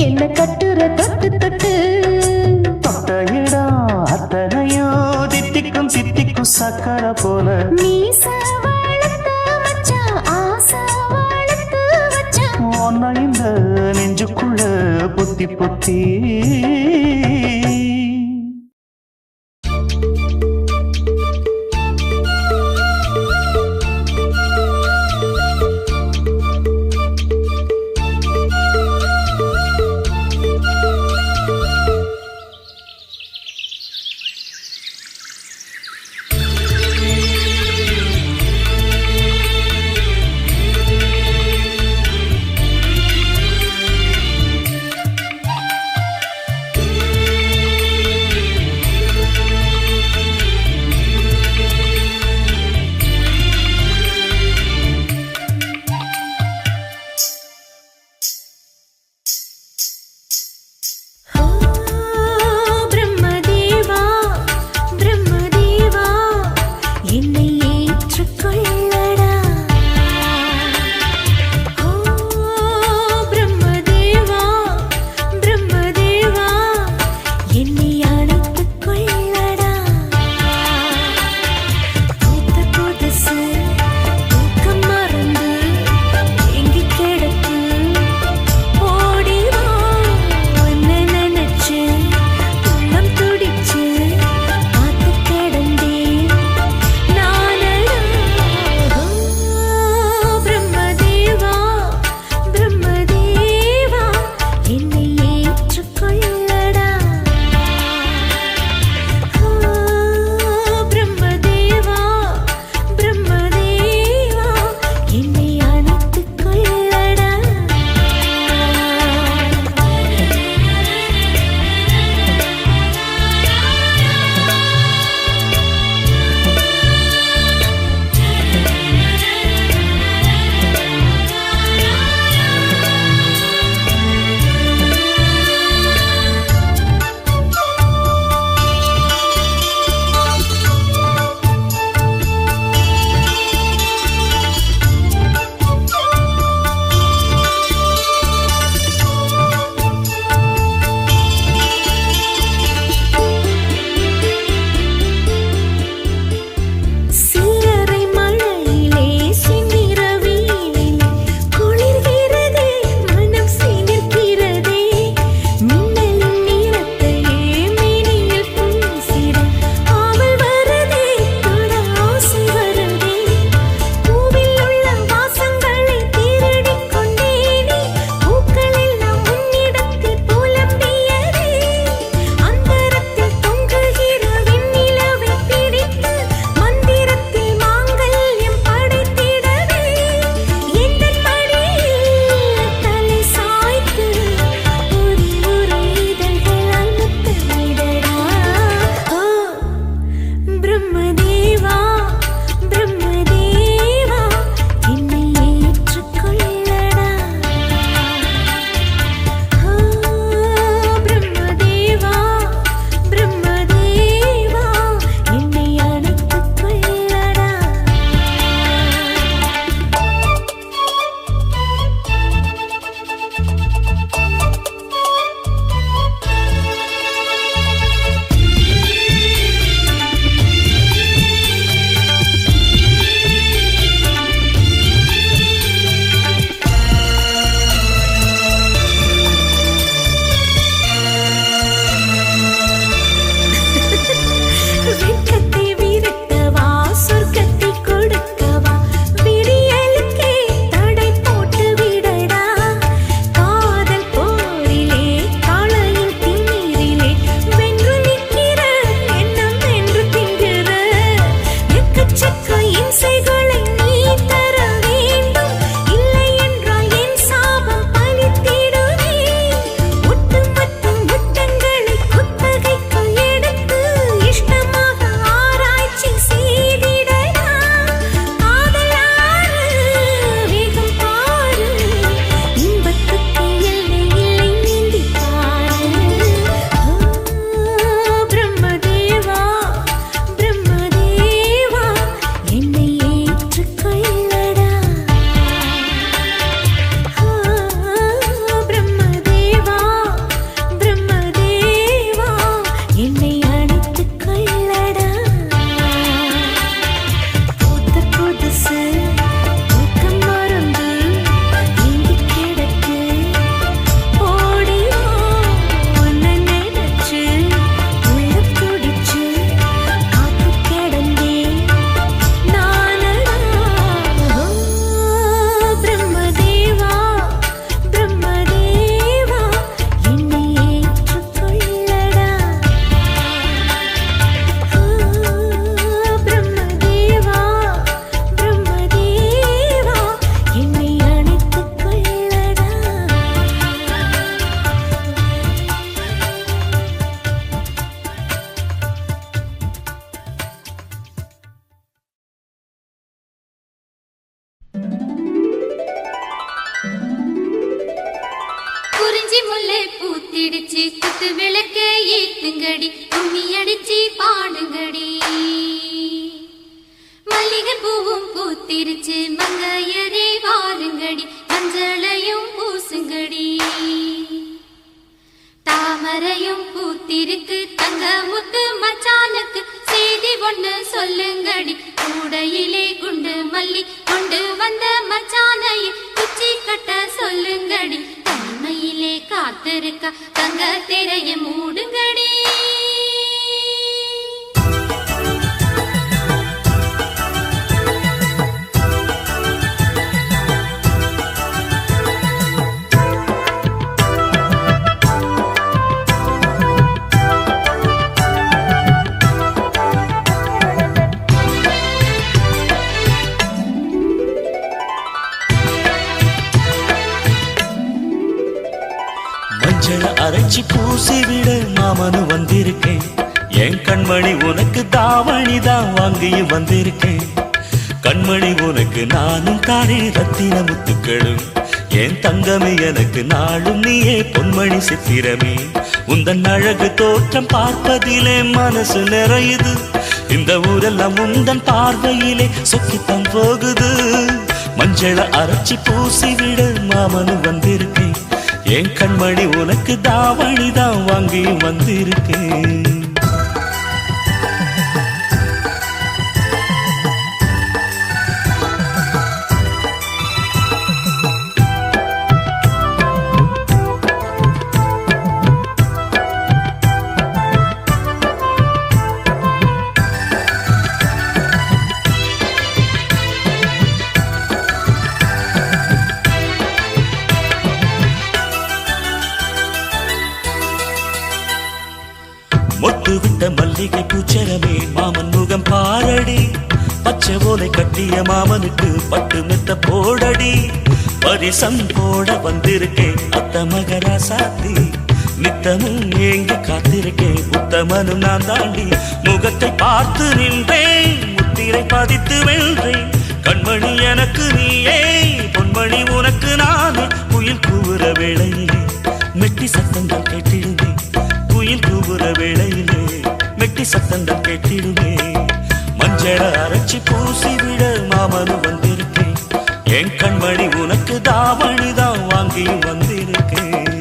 என்ன கட்டுற தொட்டு தொட்டு தொட்ட இடம் அத்தனையும் தித்திக்கும் தித்திக்கும் சக்கரை போல மீச வளர்த்த மச்சான் ஆசை வளர்த்து வச்சான் உன்னை இந்த நெஞ்சுக்குள்ள பொத்தி பொத்தி குறிஞ்சி முல்லை பூத்திடுச்சு குத்து விளக்க ஏத்துங்கடி கும்மி அடிச்சு பாடுங்கடி மல்லிகை பூவும் பூத்திருச்சு மங்கையரே வாருங்கடி மஞ்சளையும் பூசுங்கடி தாமரையும் பூத்திருக்கு தங்க முத்து மச்சானுக்கு செய்தி ஒண்ணு சொல்லுங்கடி கூடையிலே குண்டு மல்லி கொண்டு வந்த மச்சானையை குச்சி கட்ட சொல்லுங்கடி தனிமையிலே காத்திருக்க தங்க திரைய மூடுங்கடி அரைச்சி பூசி விட மாமனு வந்திருக்கேன் என் கண்மணி உனக்கு தாவணி தான் வாங்கியும் வந்திருக்கேன் கண்மணி உனக்கு நானும் தானே ரத்தின முத்துக்களும் என் தங்கமே எனக்கு நாளும் நீயே பொன்மணி சித்திரமே உந்தன் அழகு தோற்றம் பார்ப்பதிலே மனசு நிறையுது இந்த ஊரெல்லாம் உந்தன் பார்வையிலே சொக்கித்தான் போகுது மஞ்சள அரைச்சி பூசி விட மாமனு வந்திருக்கேன் என் கண்மணி உனக்கு தாவணி தான் வாங்கி வந்திருக்கேன் மொட்டு விட்ட மல்லிகை பூச்சரமே மாமன் முகம் பாரடி பச்சை ஓலை கட்டிய மாமனுக்கு பட்டு மெத்த போடடி பரிசம் போட வந்திருக்கேன் அத்த மகரா சாத்தி நித்தமும் ஏங்கி காத்திருக்கேன் உத்தமனும் நான் தாண்டி முகத்தை பார்த்து நின்றேன் முத்திரை பதித்து வென்றேன் கண்மணி எனக்கு நீயே பொன்மணி உனக்கு நானே குயில் கூவுற வேளையிலே மெட்டி சத்தங்கள் கேட்டிடுவே குயில் கூவுற வேளையிலே மெட்டி சத்தங்கள் கேட்டிடுவே மஞ்சள அரைச்சி பூசி விட மாமனு வந்திருக்கேன் என் கண்மணி உனக்கு தாவணி தான் வாங்கி வந்திருக்கேன்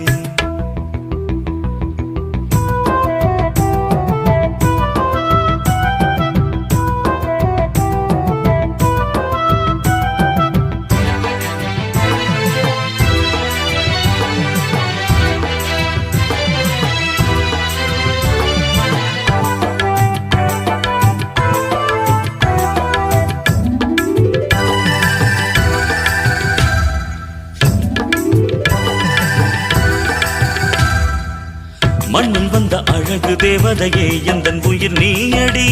மண்ணில் வந்த அழகு தேவதையே எந்தன் உயிர் நீயடி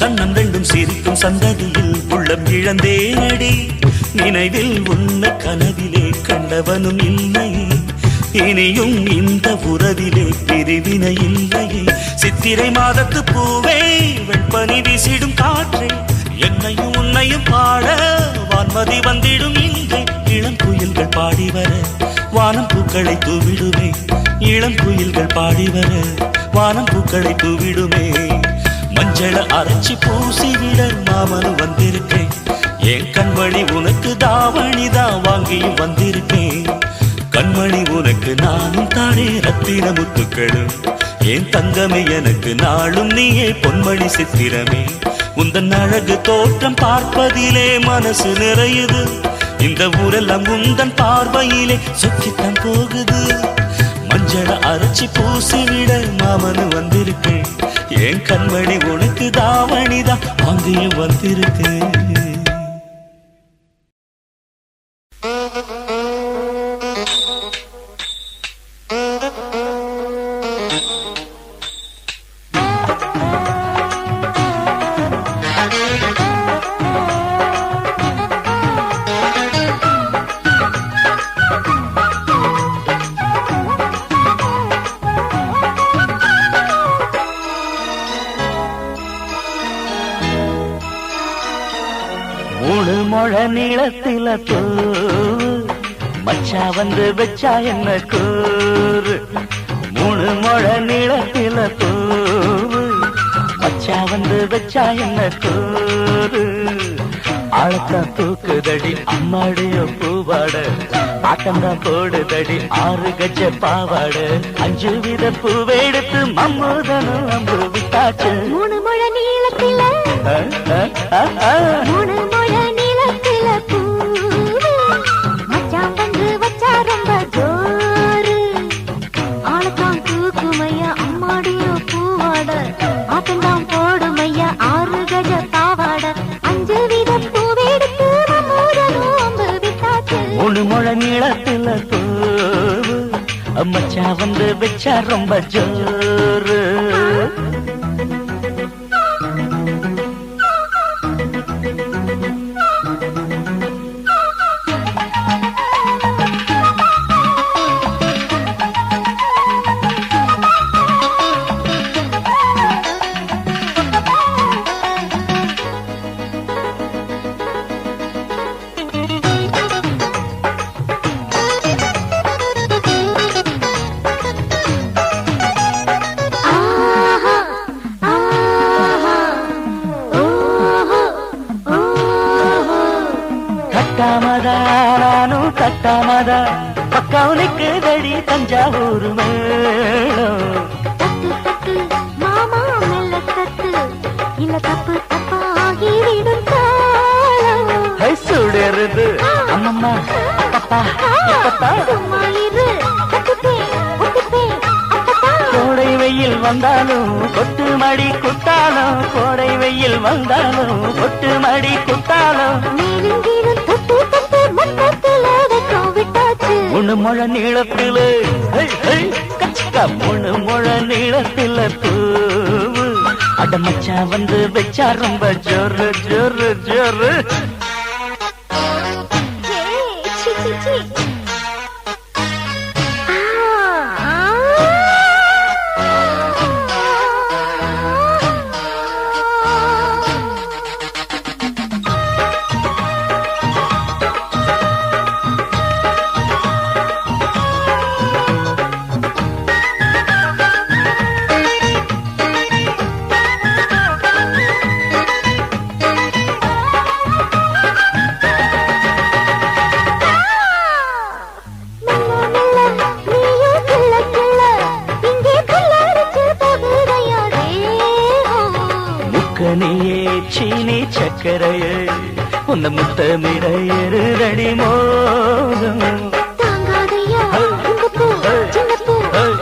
கண்ணம் ரெண்டும் சிரிக்கும் சந்ததியில் உள்ளம் இழந்தேனடி நினைவில் உன்னை கனவிலே கண்டவனும் இல்லையே இனியும் இந்த உறவிலே பிரிவினை இல்லையே சித்திரை மாதத்து பூவே வெண்பனி வீசிடும் காற்றே என்னையும் உன்னையும் பாட வான்மதி வந்திடும் இங்கே இளம் குயில்கள் பாடி வர வானம் பூக்களை தூவிடுமே இளம் குயில்கள் பாடி வர வானம் பூக்களை தூவிடுமே மஞ்சள அரைச்சி பூசி விட மாமனு வந்திருக்கேன் என் கண்மணி உனக்கு தாவணி தான் வாங்கியும் வந்திருக்கேன் கண்மணி உனக்கு நானும் தானே ரத்தின முத்துக்களும் என் தங்கமே எனக்கு நாளும் நீயே பொன்மணி சித்திரமே உந்தன் அழகு தோற்றம் பார்ப்பதிலே மனசு நிறையுது இந்த ஊரெல்லாம் உந்தன் பார்வையிலே சொக்கித்தான் போகுது மஞ்சள அரைச்சி பூசி விட மாமனு வந்திருக்கேன் என் கண்மணி உனக்கு தாவணிதான் வாங்கியும் வந்திருக்கேன் நீளத்தில மச்சா வந்து வச்சா என்ன கூறு 3 முழ நீளத்தில பூவு மச்சா வந்து வச்சா என்ன கூறு ஆழத்தா தூக்குதடி அம்மாடிய பூவாட ஆட்டந்தான் போடுதடி 6 கஜ பாவாட 5 வித பூவெடுத்து மம்மூதனும் அம்பு விட்டாச்சு 3 முழ நீளத்தில 3 முழ நீளத்தில பூவு மச்சான் வந்து வச்சா ரொம்ப ஜோரு ஆளத்தான் தூக்குமையா அம்மாடிய பூவாட ஆட்டந்தான் போடுமையா 6 கஜ பாவாட 5 வித பூவெடுத்து மம்மூதனும் அம்பு விட்டாச்சு 3 முழ நீளத்தில பூவு மச்சா வந்து வச்சா ரொம்ப ஜோரு நானும் கட்டாமதா பக்கவுனுக்கு தடி தஞ்சாவூர் மேளம் தட்டு தட்டு மாமா மெல்ல தட்டு இல்ல தப்பு தப்பாகிவிடும் காலம் சுடருது அம்மம்மா அப்பப்பா எப்பப்பா சும்மா இரு கட்டுப்பேன் ஒட்டுப்பேன் அப்பப்பா கோடை வெயில் வந்தாலும் கொட்டு மடி குத்தாலும் கோடை வெயில் வந்தாலும் கொட்டு மடி குத்தாலும் மேலும் தொட்டு தொட்டு மொத்தத்துல வெக்கம் விட்டாச்சு 3 முழ நீளத்தில கச்சிக்கா 3 முழ நீளத்தில பூவு அடமச்சா வந்து வச்சா ரொம்ப ஜோரு ஜோரு ஜோரு சி சி சி கனியே சீனி சக்கரையே உன்னை முத்தமிட எருதடி மோகம் தாங்காதையா இந்த பூ சின்ன பூ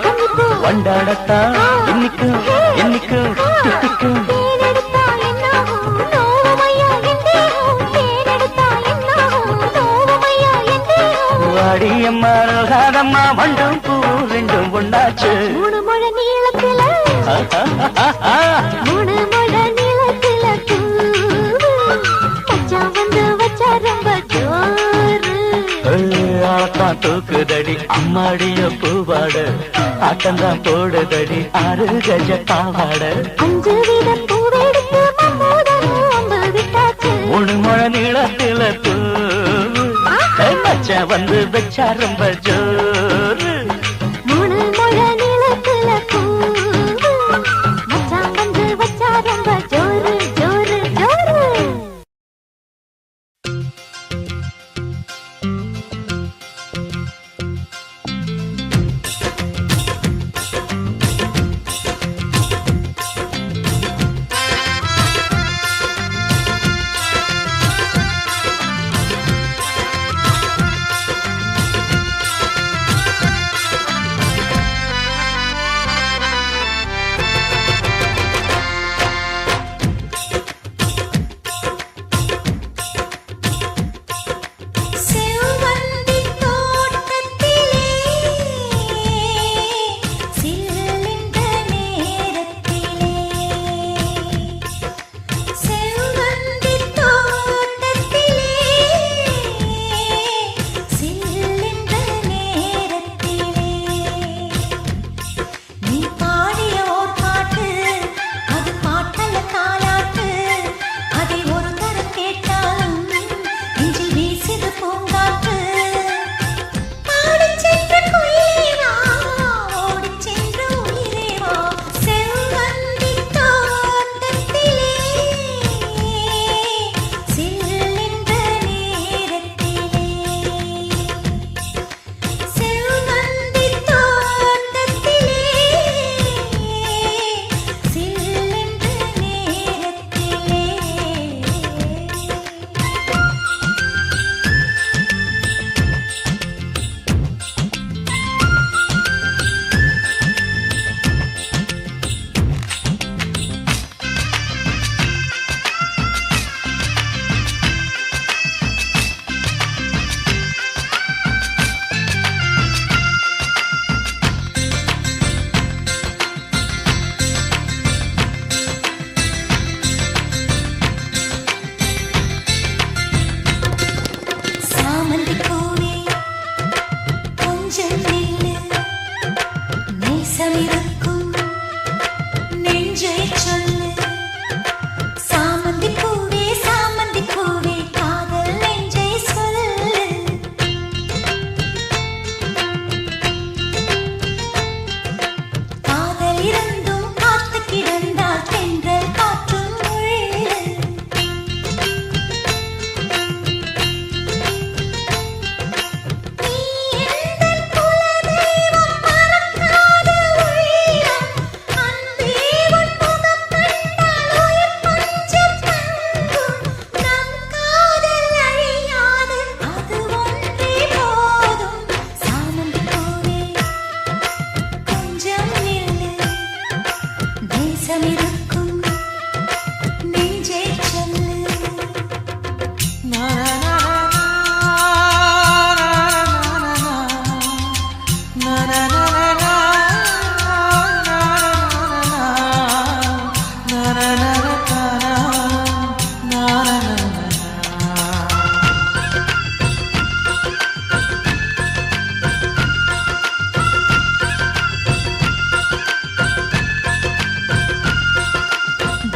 கன்னி பூ வண்டாடத்தான் இன்னிக்கும் என்னிக்கும் தித்திக்கும் தேனெடுத்தா என்னாகும் நோவுமையா எந்தேகும் தேனெடுத்தா என்னாகும் நோவுமையா எந்தேகும் வாடியம்மா ரோகாதம்மா வண்டும் பூ ரெண்டும் ஒண்ணாச்சு 3 முழ நீளத்தில 3 முழ நீளத்தில பூவு மச்சான் வந்து வச்சா ரொம்ப ஜோரு ஆளத்தான் தூக்குதடி அம்மாடிய பூவாட ஆட்டந்தான் போடுதடி 6 கஜ பாவாட 5 வித பூவெடுத்து மம்மூதனும் அம்பு விட்டாச்சு 3 முழ நீளத்தில பூவு மச்சா வந்து வச்சா ரொம்ப ஜோரு 3 முழ நீளத்தில பூவு மச்சான் வந்து வச்சா ரொம்ப ஜோரு ஜோரு ஜோரு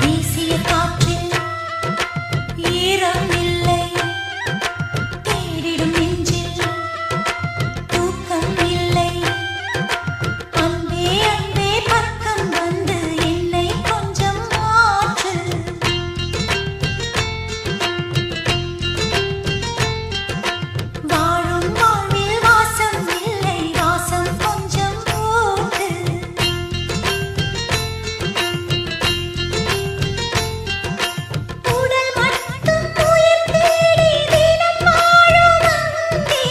வீசிய காற்றில் ஈரம் இல்லை, தேடிடும் நெஞ்சில் தூக்கம் இல்லை. அன்பே அன்பே பக்கம் வந்து என்னை கொஞ்சம் மாற்று. வாழும் வாழ்வில் வாசம் இல்லை, வாசம் கொஞ்சம் போட்டு. உடல் மட்டும் உயிர் தேடி தினம் வாழும் அங்கே,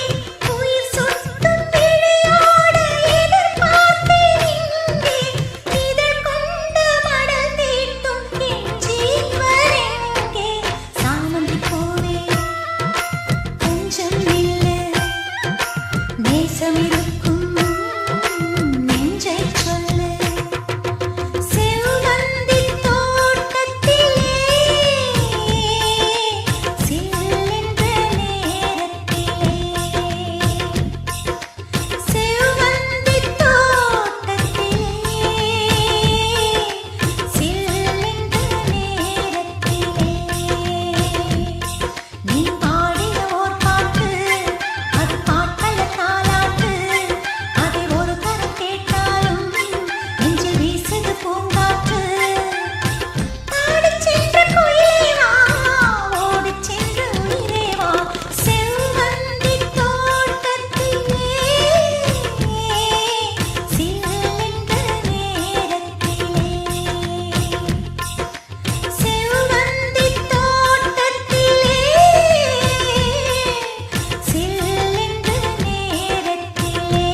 உயிர் சுட்டும் விழியோடு எதிர்பார்த்தேன் இங்கே. இதழ் கொண்டு மடல் தீட்டும் என் ஜீவன் எங்கே? சாமந்தி பூவே கொஞ்சம் நில்லு, நேசம் இருக்கும் நெஞ்சை சொல்லு. செவ்வந்தி தோட்டத்திலே சில்லென்ற நேரத்திலே, செவ்வந்தி தோட்டத்திலே சில்லென்ற நேரத்திலே, நீ பாடிய ஓர் பாட்டு, அது பாட்டல்ல தாலாட்டு. அதை ஒரு தரம் கேட்டாலும் நெஞ்சில் வீசுது பூங்காற்று. பாடிச் சென்ற குயிலே வா, ஓடிச் சென்ற உயிரே வா. செவ்வந்தி தோட்டத்திலே சில்லென்ற நேரத்திலே, செவ்வந்தி தோட்டத்திலே சில்லென்ற நேரத்திலே.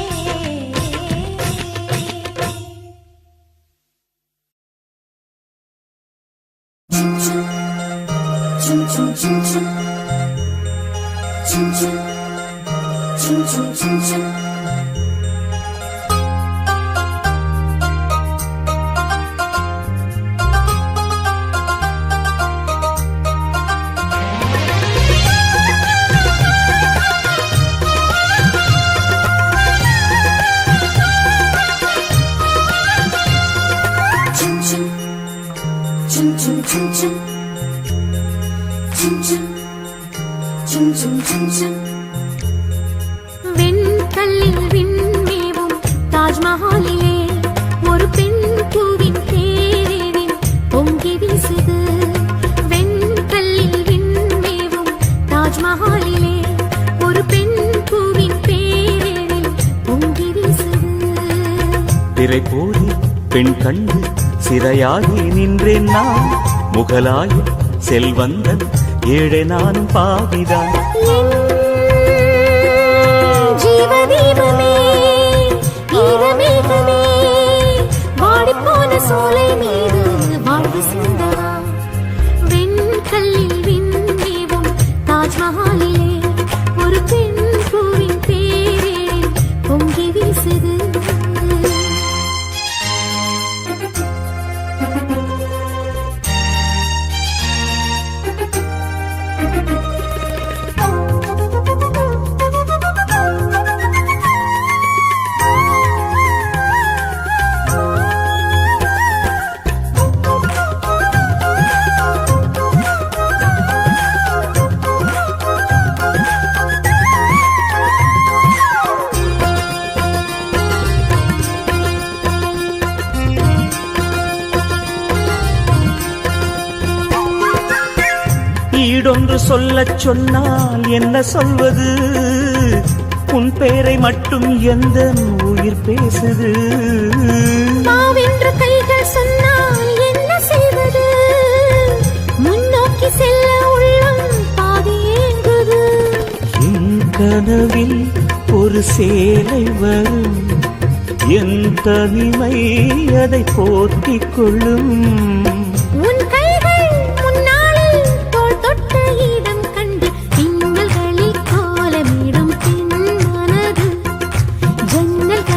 வெண்கல்லில் விண்மேவும் தாஜ்மஹாலிலே ஒரு பெண் பூவின் தேரில் பொங்கி வீசுது. வெண்கல்லில் விண்மேவும் தாஜ்மஹாலிலே ஒரு பெண் பூவின் பேரில் பொங்கி வீசுது. திரை போரி பெண் கண்டு சிறையாகி நின்றேன் நான், முகலாய செல்வந்தன் ஏழை நானும் பாவிதான். ஜீவதீபமே ஈரமேகமே வாடிப்போன சோலை மீது வாழ்வு சிந்தவா. வெண்கல்லில் விண்மேவும் தாஜ்மஹாலிலே ஒரு பெண் பூவின் பேரில் பொங்கி வீசுது. ஈடொன்று சொல்லச் சொன்னால் என்ன சொல்வது, உன் பேரை மட்டும் எந்த உயிர் பேசுது. மாவென்ற கைகள் சொன்னால் என்ன செய்வது, முன்னோக்கி செல்ல உள்ளம் பாதி ஏங்குது. என் கனவில் ஒரு சேலை வரும், என் தனிமை அதை போத்திக் கொள்ளும். உன் கைகள் முன்னாளில் தோள் தொட்ட இடம் கண்டு திங்களகளில் கோலமிடும் பெண் மனது ஜன்னல்கள்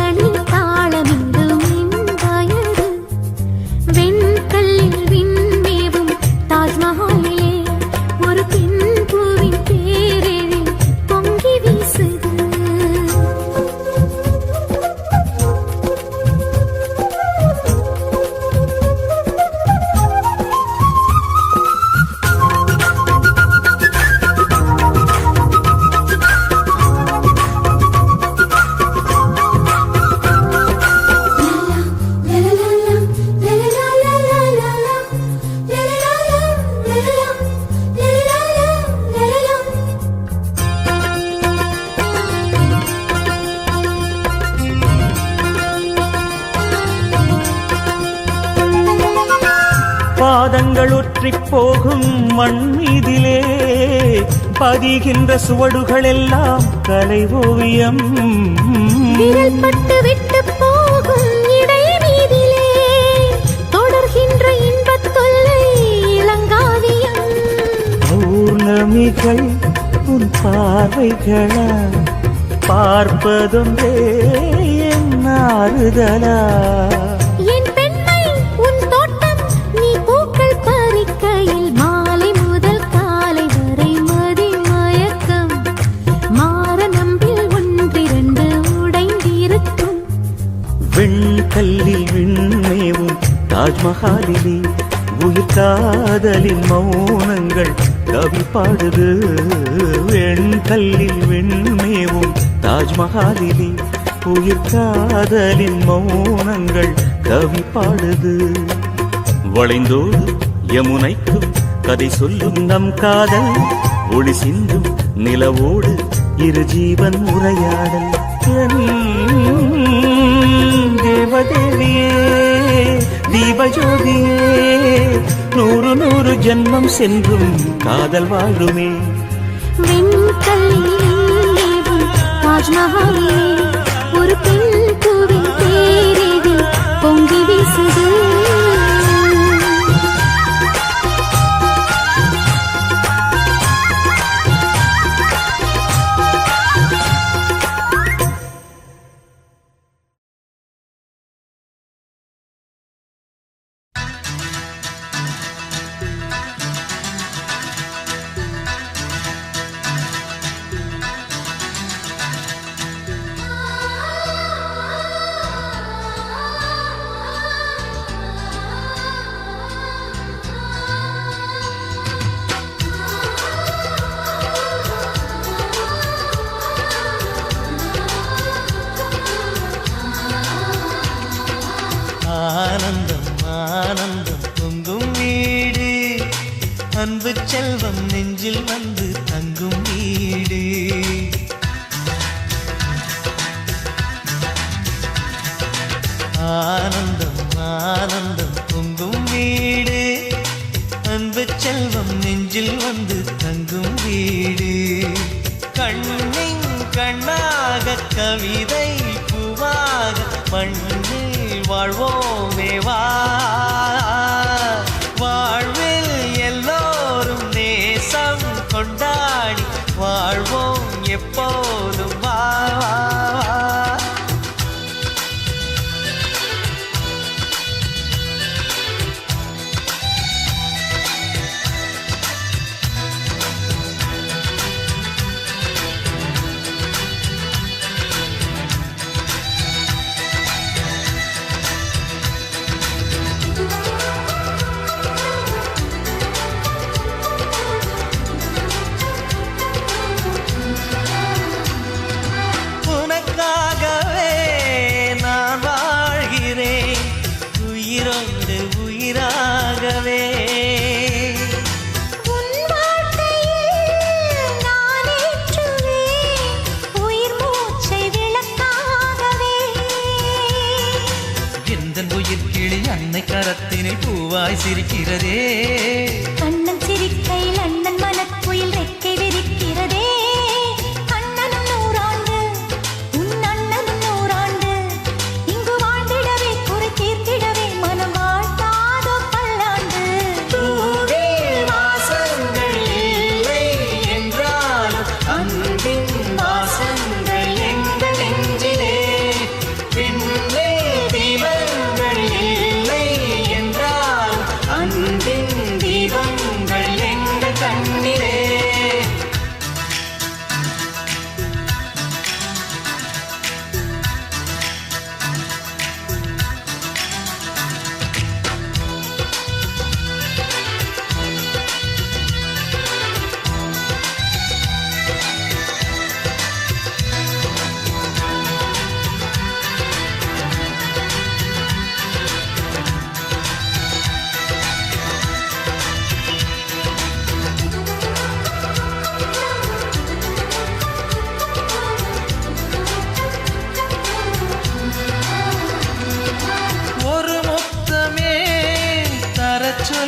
பாதங்கள் ஒற்றிப் போகும் மண் மீதிலே பதிகின்ற சுவடுகள் எல்லாம் கலை ஓவியம். விரல் பட்டு விட்டு போகும் இடை மீதிலே தொடர்கின்ற இன்பத் தொல்லை இளங்காவியம். பௌர்ணமிகள் உன் பார்வைகளா பார்ப்பதுண்டே என் ஆறுதலா. என் பெண்மை உன் தோட்டம் நீ பூக்கள் பறிக்கையில் மாலை முதல் காலை வரை மதி மயக்கம். மாற நம்பில் ஒன்றிரண்டு உடைந்திருக்கும். வெண்கல்லில் விண்மேவும் தாஜ்மஹாலிலே உயிர் காதலின் மௌனங்கள் கவி பாடுது. வெண்கல்லில் விண்மேவும் தாஜ்மஹாலிலே உயிர் காதலின் மௌனங்கள் கவி பாடுது. வளைந்தோடு யமுனைக்கும் கதை சொல்லும் நம் காதல் ஒளி சிந்தும் நிலவோடு இரு ஜீவன் உரையாடல். தேவதேவியே தீபஜோதியே நூறு நூறு ஜென்மம் சென்றும் காதல் வாழுமே. வெண்கல்லில் தாஜ்மஹாலிலே ஒரு பெண் பூவின் தேரில் பொங்கி வீசுது. ஆனந்தம் ஆனந்தம் பொங்கும் வீடு அன்பு செல்வம் நெஞ்சில் வந்து தங்கும் வீடு. ஆனந்தம் ஆனந்தம் பொங்கும் வீடு அன்பு செல்வம் நெஞ்சில் வந்து தங்கும் வீடு. கண்ணின் கண்ணாக கவிதை பூவாக மண்ணில் வாழ்வோமே வா. வாழ்வில் எல்லோரும் நேசம் கொண்டாடி வாழ்வோம் எப்போதும் வா. உனக்காகவே நான் வாழ்கிறேன் உயிரோடு உயிராகவே. உன் வாழ்க்கையில் நான் ஏற்றுவேன் உயிர் மூச்சை விளக்காகவே. எந்தன் உயிர் கிளி அன்னை கரத்தினில் பூவாய் சிரிக்கிறதே. அண்ணன் சிரிக்கையில் அண்ணன் மனக்குயில் ரெக்கை விரிக்கிறதே. அண்ணனும் நூறாண்டு உன் அண்ணனும் நூறாண்டு இங்கு வாழ்ந்திடவே குறை தீர்த்திடவே மனம் வாழ்த்தாதோ பல்லாண்டு. பூவில் வாசங்கள் இல்லை என்றாலும் அன்பின் வாசங்கள் எங்கள் நெஞ்சிலே. பின்னே தீபங்கள் இல்லை என்றால் அன்பின் தீபம்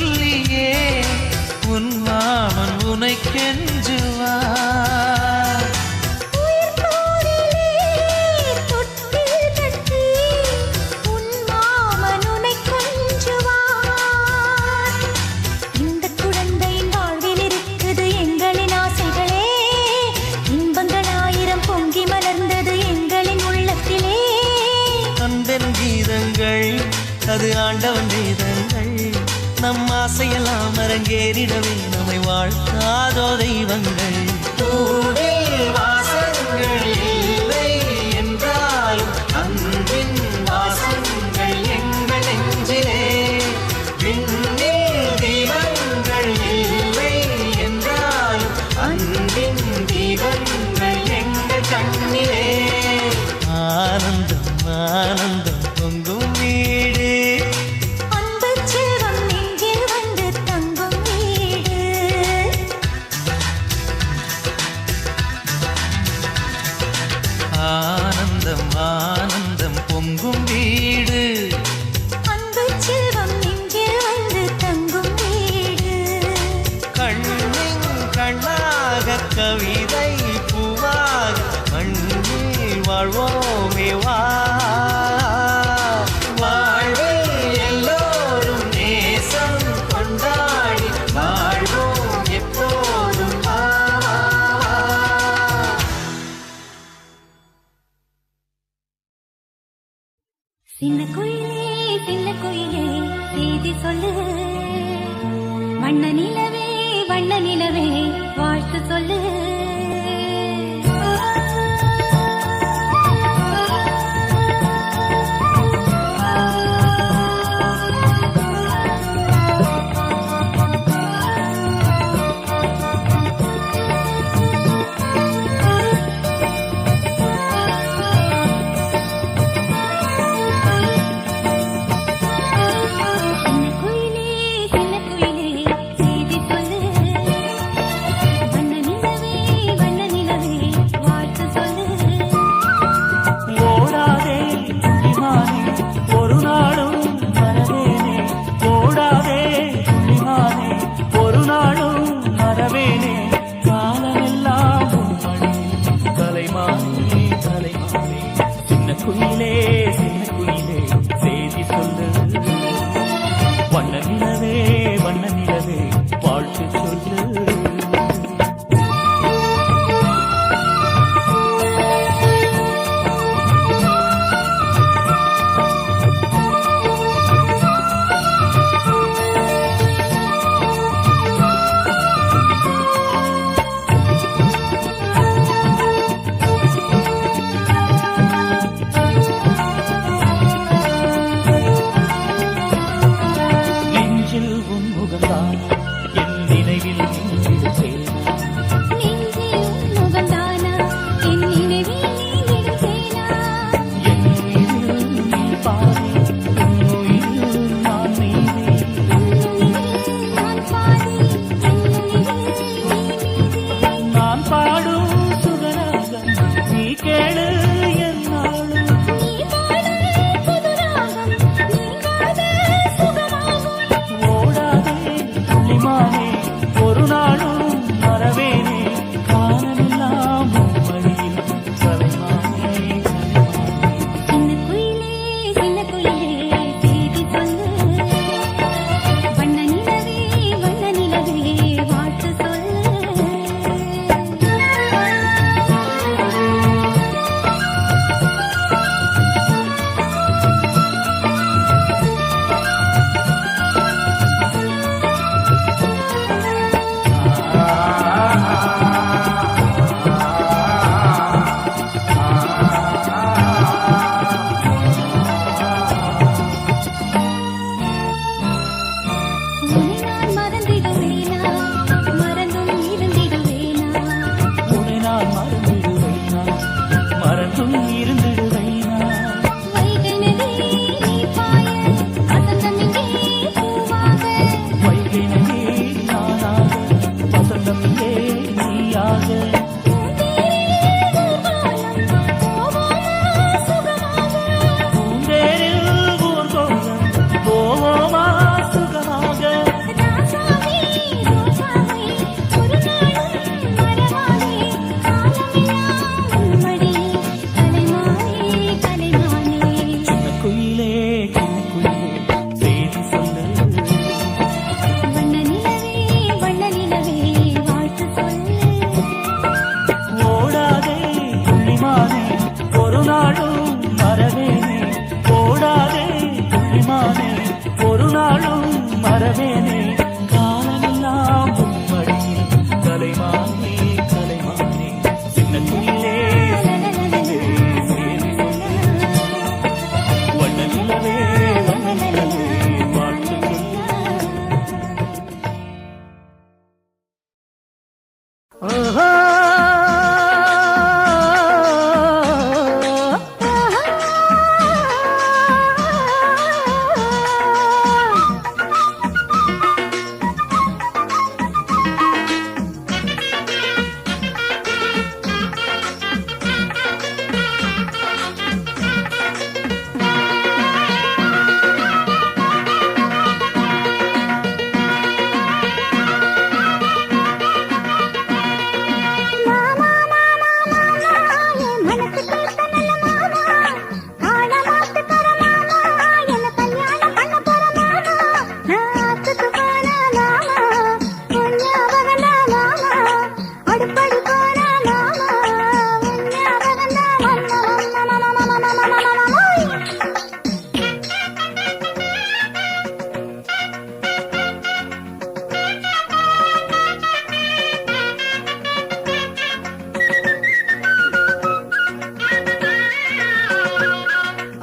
சொல்லியே உன் மாமன் உனை கெஞ்சுவார். உயிர் போரிலே தொட்டில் கட்டி உன் மாமன் உன்னை கொஞ்சுவார். இந்த குழந்தையின் வாழ்வில் இருக்குது எங்களின் ஆசைகளே, இன்பங்கள் ஆயிரம் பொங்கி மலர்ந்தது எங்களின் உள்ளத்திலே. அன்பென் கீதங்கள் அது ஆண்டவன் வேதங்கள், நம் ஆசையெல்லாம் அரங்கேறிடவே நம்மை வாழ்த்தாதோ தெய்வங்கள். பூவில் வாசங்கள் இல்லை என்றாலும் அன்பின் வாசங்கள் எங்கள் நெஞ்சிலே. விண்ணில் தீபங்கள் இல்லை என்றாலும் அன்பின் தீபங்கள் எங்கள் கண்ணிலே. ஆனந்தம் ஆனந்தம் பொங்கும் வீடு, அன்பு செல்வம் நெஞ்சில் வந்து தங்கும் வீடு. ஆனந்தம் ஆனந்தம் பொங்கும் வீடு. அன்பு செல்வம் நெஞ்சில் வந்து தங்கும் வீடு. கண்ணின் கண்ணாக கவிதை பூவாக மண்ணில் வாழ்வோமே வா. வாழ்வில் எல்லோரும் நேசம் கொண்டாடி வாழ்வோம் எப்போதும் வா. சின்ன குயிலே செய்தி சொல்லு, வண்ண நிலவே வாழ்த்து சொல்லு. சின்ன குயிலே செய்தி சொல்லு, வண்ண நிலவே வாழ்த்து சொல்லு. ஓடாதே புள்ளிமானே ஒரு நாளும் மறவேனே, ஓடாதே புள்ளிமானே ஒரு நாளும் மறவேனே. காலமெல்லாம் உன் மடியில் தலைமானே தலைமானே. சின்ன குயிலே செய்தி சொல்லு, வண்ண நிலவே வாழ்த்து சொல்லு.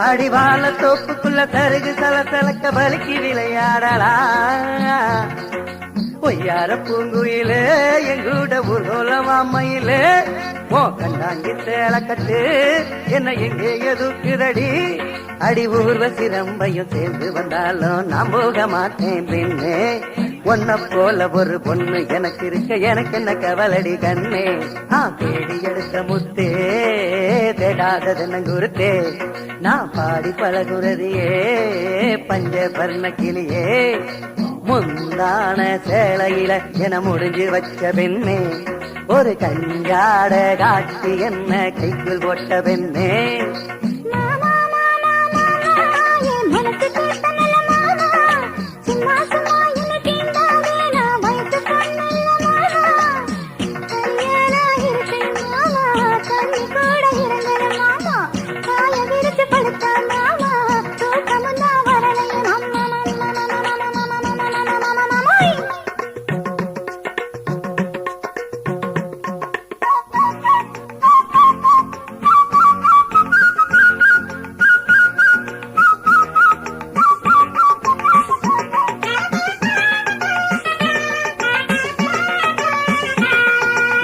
அடிவால தோப்புக்குள்ள கருகு சலசலக்க பலிக்கு விளையாடலாம் பொய்யார பூங்குயிலே எங்கூட ஊர்வலமாமையிலே ஓ கண்டாங்கி சேலக்கட்டு என்ன எங்கே எதுக்குதடி அடி ஊர்வசி ரம்பையும் சேர்ந்து வந்தாலும் நான் போக மாட்டேன் பின்னே ஒன்ன போல ஒரு பொண்ணு எனக்கு இருக்க எனக்கு என்ன கவலடி கண்ணே தேடி எடுத்த முத்தே தேடாதது நங்குருத்தே நான் பாடி பழகுறதையே பஞ்ச பர்ண கிளியே முந்தான சேலையில என முடிஞ்சு வச்ச பெண்ணே ஒரு கஞ்சாட காட்சி என்ன கைக்குள் போட்ட பெண்ணே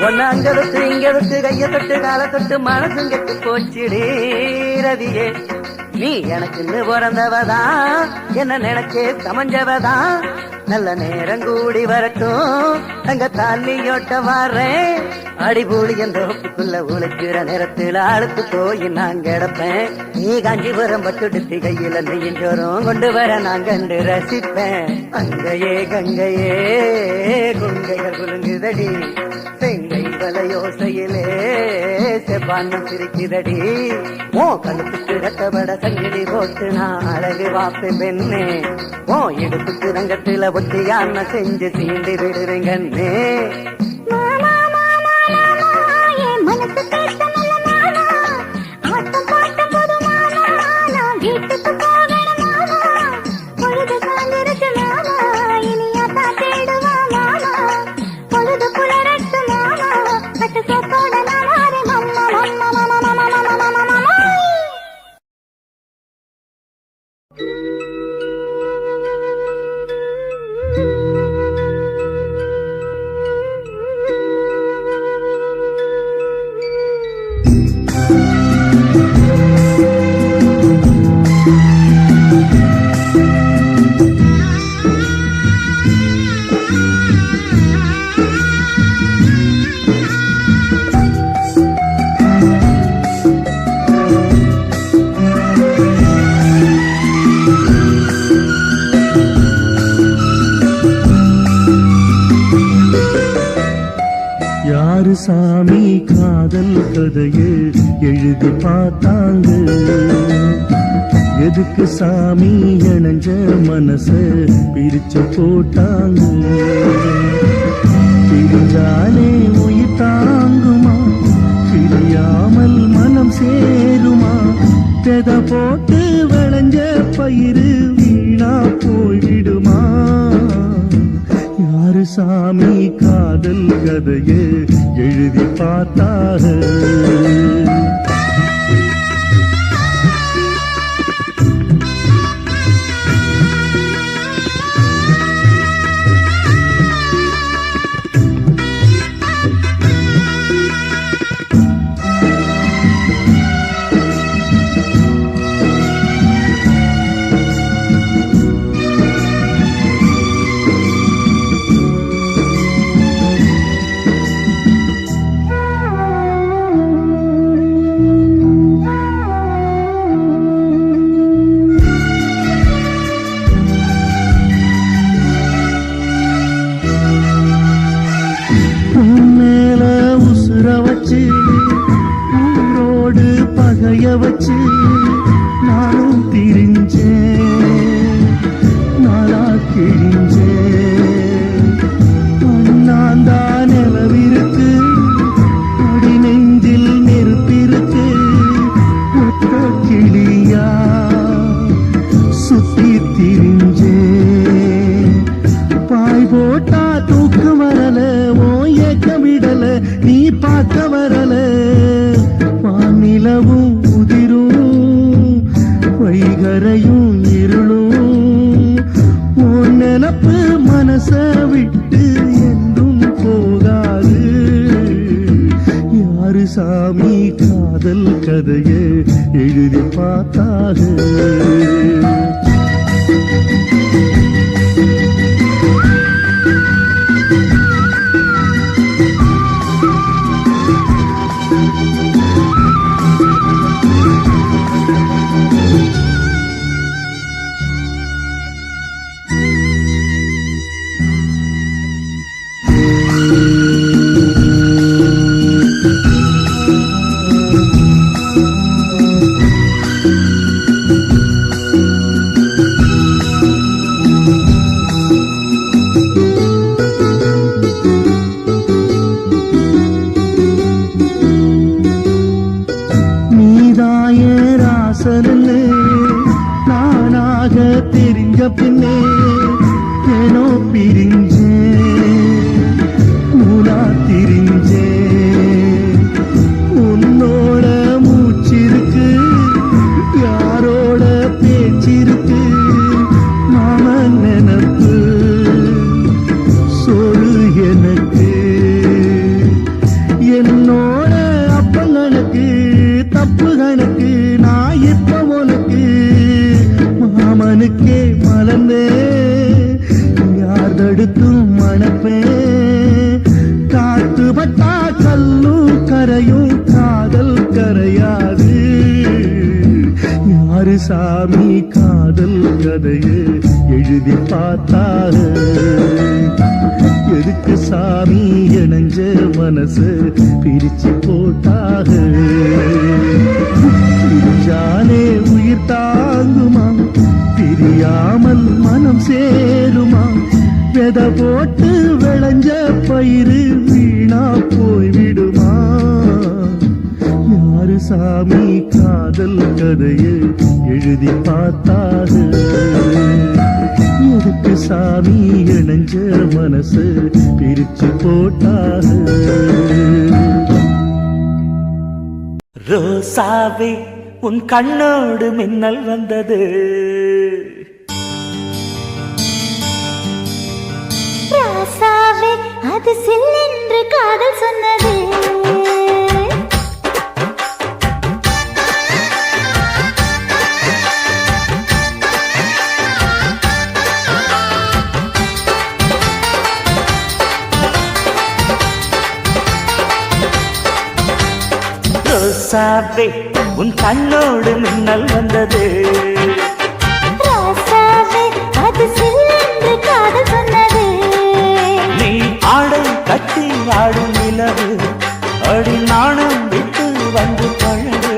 ஒன்னாங்கெடுத்து இங்கெடுத்து கைய தொட்டு கால தொட்டு மனசும் கெட்டு போச்சிடே ரதியே நீ எனக்குன்னு பிறந்தவதான் என்ன நினைச்சே சமஞ்சவதான் நல்ல நேரம் கூடி வரட்டும் தங்க தாலியோட்ட வர்றேன் அடிபூடி என்ற ஒப்புக்குள்ள உழைக்கிற நேரத்தில் அழுத்து போய் நான் கிடப்பேன் நீ காஞ்சிபுரம் பட்டுடுத்தி கையில நெய்யஞ்சோறும் கொண்டு வர நான் கண்டு ரசிப்பேன் அங்கையே கங்கையே குங்கைகள் குலுங்குதடி செங்கை வலையோசையிலே செவ்வானம் சிரிக்குதடி ஓ கழுத்துக்கு ரத்தப்பட சங்கிலி போட்டு நான் அழகு வாப்பேன் பெண்ணே ஓ இடுப்புக்கு ரங்கத்துல ஒட்டியான செஞ்சு சீண்டி விடுறேங்கண்ணே சாமி காதல் கதையை எழுதி பார்த்தாங்க எதுக்கு சாமி இணைஞ்ச மனச பிரிச்சு போட்டாங்க பிரிஞ்சாலே உயிர் தாங்குமா பிரியாமல் மனம் சேருமா தெத போட்டு விளைஞ்ச பயிறு வீணா போய்விடுமா யாரு சாமி காதல் கதையை எழுதி பார்த்தாரு ஊரோடு பகைய வச்சு நானும் திரிஞ்சேன் நாளா கிழிஞ்சேன் அண்ணாந்தா நிலவிருக்கு அடி நெஞ்சில் நெருப்பிருக்கு ஒத்த கிளியா சுத்தி திரிஞ்சேன் பாய் போட்டா தூக்கம் வரல ஓ ஏக்கம் விடல நீ பார்க்க வரல வானிலவும் உதிரும் வைகரையும் இருளும் உன் நினப்பு மனச விட்டு என்றும் போகாது. யாரு சாமி காதல் கதையை எழுதி பார்த்தாக? நானாக தெரிஞ்ச பின்னே ஏனோ பிரிஞ்சேன், மூலா திரிஞ்சேன். உன்னோட மூச்சிருக்கு, யாரோட பேச்சிருக்கு, மாமன் நினப்பு சொல்லு எனக்கு. என்னோட அப்பங்களுக்கு தப்பு கணக்கு, நான் இப்ப உனக்கு மாமனுக்கே மலர்ந்தே யார் தடுத்தும் மணப்பேன். காத்து பட்டா கல்லும் கரையும் காதல் கரையாது. யாரு சாமி காதல் கதையை எழுதி பார்த்தாரு? எதுக்கு சாமி இணைஞ்ச மனசு பிரிச்சு போட்டாக? பிரிஞ்சாலே உயிர் தாங்குமா, பிரியாமல் மனம் சேருமா? வித போட்டு விளைஞ்ச பயிறு வீணா போய்விடுமா? யாரு சாமி காதல் கதையை எழுதி பார்த்தாக? எதுக்கு சாமி இணைஞ்ச மனசு பிரிச்சு போட்டாக? ரோசாவே உன் கண்ணோடு மின்னல் வந்தது. ராசாவே அது சில்லென்று காதல் சொன்னது. ரோசாவே உன் கண்ணோடு மின்னல் வந்தது. ராசாவே அது சில்லென்று காதல் சொன்னது. நீ ஆடை கட்டி ஆடும் நிலவு, அடி நாணம் விட்டு வந்து பழகு.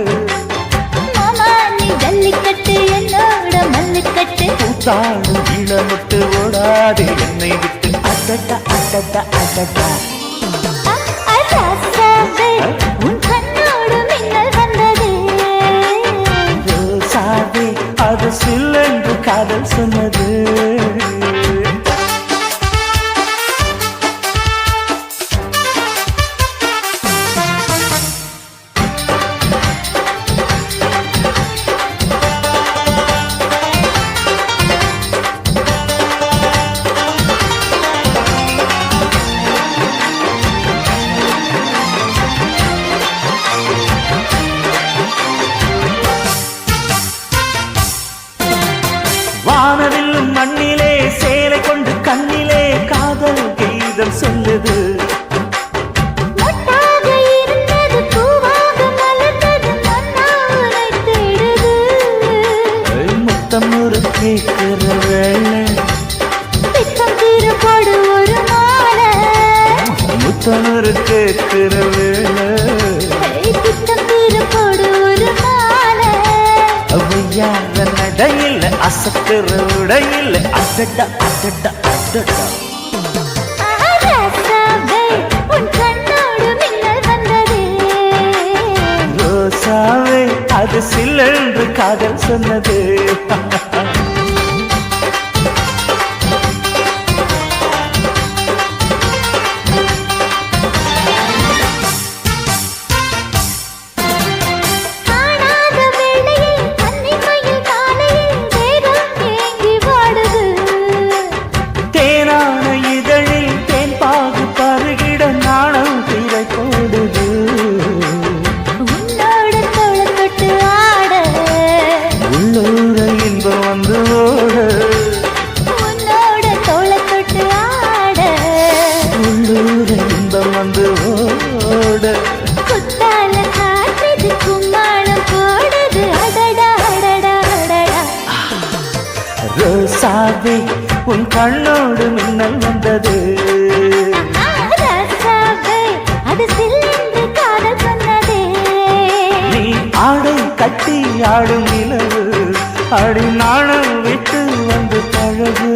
மாமா நீ ஜல்லிக்கட்டு என்னோட மல்லுக்கட்டு. கூத்தாடும் இளமுட்டு ஓடாது என்னை விட்டு. அடடா அடடா அடடா. ராசாவே உன் கண்ணோடு மின்னல் வந்தது. ரோசாவே அது சில்லென்று காதல் சொன்னது. வானவில்லும் மண்ணிலே சேலை கொண்டு கண்ணிலே காதல் கீதம் சொல்லுது. மொட்டாக இருந்தது பூவாக மலர்ந்தது மன்னாரை தேடுது. முத்தம் ஒரு கேட்கிற வேளை, பித்தம் தீர போடு ஒரு மாலை. முத்தம் ஒரு கேட்கிற வேளை, பித்தம் தீர போடு ஒரு மாலை. அவையார நடையில் அசத்துற உடையில் அடடா அடடா அடடா. ராசாவே உன் கண்ணோடு மின்னல் வந்தது. ரோசாவே அது சில்லென்று காதல் சொன்னது. காணாத வேளையில் கன்னிமையில் ரோசாவே உன் கண்ணோடு மின்னல் வந்தது ராசாவே, அது சில்லென்று காதல் சொன்னதே. நீ ஆடை கட்டி ஆடும் நிலவு அடி நாணம் விட்டு வந்து பழகு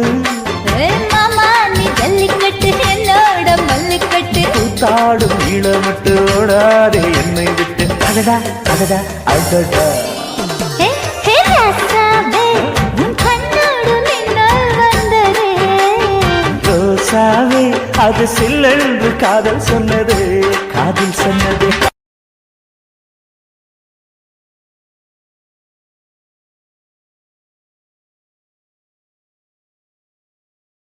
மாமா நீ ஜல்லிக்கட்டு என்னோட மல்லிக்கட்டு கூத்தாடும் இளமட்டு ஓடாதே என்னை விட்டு அடடா அடடா அடடா ஹே, ஹே ராசாவே, உன் கண்ணோடு மின்னல் வந்ததே. ரோசாவே அது சில்லென்று காதல் சொன்னது காதல் சொன்னது